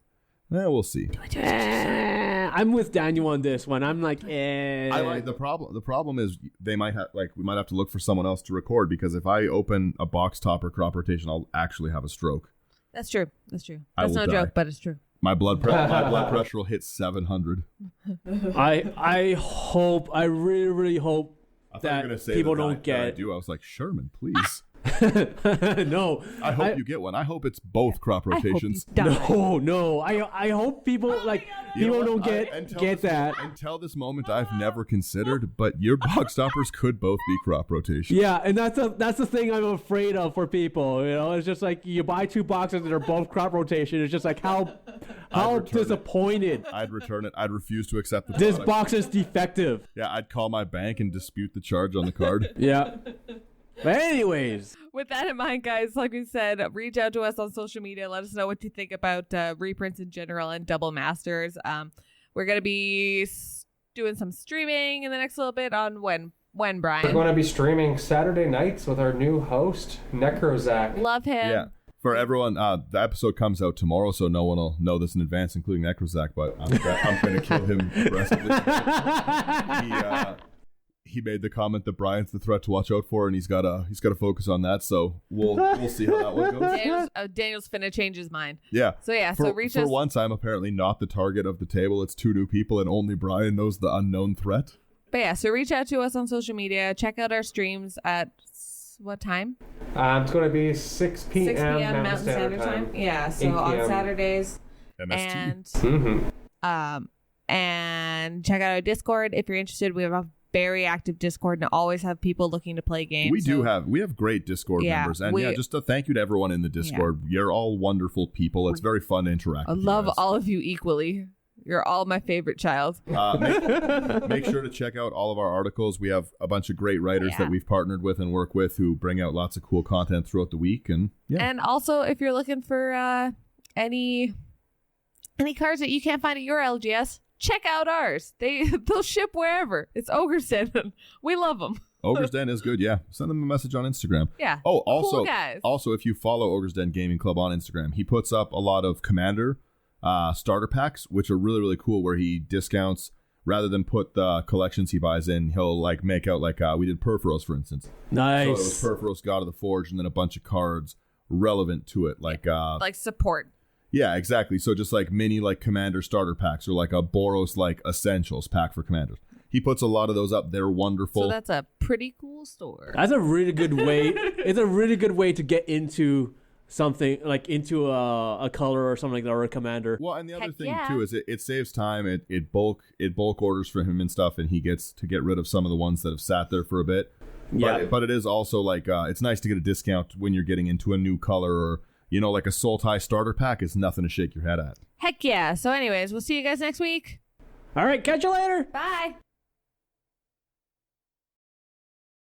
Yeah, we'll see.
I'm with Daniel on this one. I'm like,
I like the problem is we might have to look for someone else to record because if I open a box topper crop rotation, I'll actually have a stroke.
That's true. That's true.
I
That's
will
no
die.
joke, but it's true.
My blood pressure will hit 700.
I really hope
I thought you were
that
gonna say
people
that
don't
I
get.
do. I was like, Sherman, please.
No,
I hope you get one. I hope it's both crop rotations.
I hope you die.
no. I hope people
You know
people
what?
don't get that.
Until this moment, I've never considered, but your box toppers could both be crop rotations.
Yeah, and that's the thing I'm afraid of for people. You know, it's just like you buy 2 boxes and they're both crop rotation. It's just like how
return it.
disappointed.
I'd return it. I'd refuse to accept the
This
product.
box is defective.
Yeah, I'd call my bank and dispute the charge on the card.
Yeah. But anyways,
With that in mind, guys, like we said, reach out to us on social media. Let us know what you think about reprints in general and double masters. We're going to be doing some streaming in the next little bit on when
We're
Brian?
going to be streaming Saturday nights with our new host, Necrozak.
Love him.
Yeah. For everyone, the episode comes out tomorrow, so no one will know this in advance, including Necrozak, but I'm going to kill him aggressively. He made the comment that Brian's the threat to watch out for, and he's got to focus on that. So we'll see how that one goes.
Daniel's finna change his mind.
Yeah.
So yeah,
For,
so reach
for
us.
once, I'm apparently not the target of the table. It's 2 new people, and only Brian knows the unknown threat.
But yeah, so reach out to us on social media. Check out our streams at what time?
It's going to be 6 p.m.
6 p.m. Mountain Standard Time. Yeah, so
8
on
p.m.
Saturdays.
MST.
And check out our Discord if you're interested. We have a very active Discord and always have people looking to play games.
We have great Discord members, and just a thank you to everyone in the Discord. You're all wonderful people. It's very fun to interact.
I
with you
love
guys.
all of you equally. You're all my favorite child.
Make sure to check out all of our articles. We have a bunch of great writers that we've partnered with and work with who bring out lots of cool content throughout the week. And
And also, if you're looking for any cards that you can't find at your LGS, check out ours. They'll ship wherever. It's Ogre's Den. We love them.
Ogre's Den is good. Yeah, send them a message on Instagram.
Yeah.
Oh, also,
cool guys.
also, if you follow Ogre's Den Gaming Club on Instagram, he puts up a lot of Commander starter packs, which are really, really cool, where he discounts rather than put the collections he buys in. He'll like make out like we did Perforos, for instance.
nice.
So it was Perforos, God of the Forge, and then a bunch of cards relevant to it, like
support.
yeah, exactly. So just like mini like Commander starter packs or like a Boros like Essentials pack for Commanders. He puts a lot of those up. They're wonderful.
So that's a pretty cool store.
That's a really good way. It's a really good way to get into something, like into a color or something like that, or a commander.
Well, and the other
Heck
thing
yeah.
too is it saves time. It bulk orders for him and stuff, and he gets to get rid of some of the ones that have sat there for a bit. But it is also like it's nice to get a discount when you're getting into a new color, or like a Sultai starter pack is nothing to shake your head at.
Heck yeah. So anyways, we'll see you guys next week.
All right, catch you later.
Bye.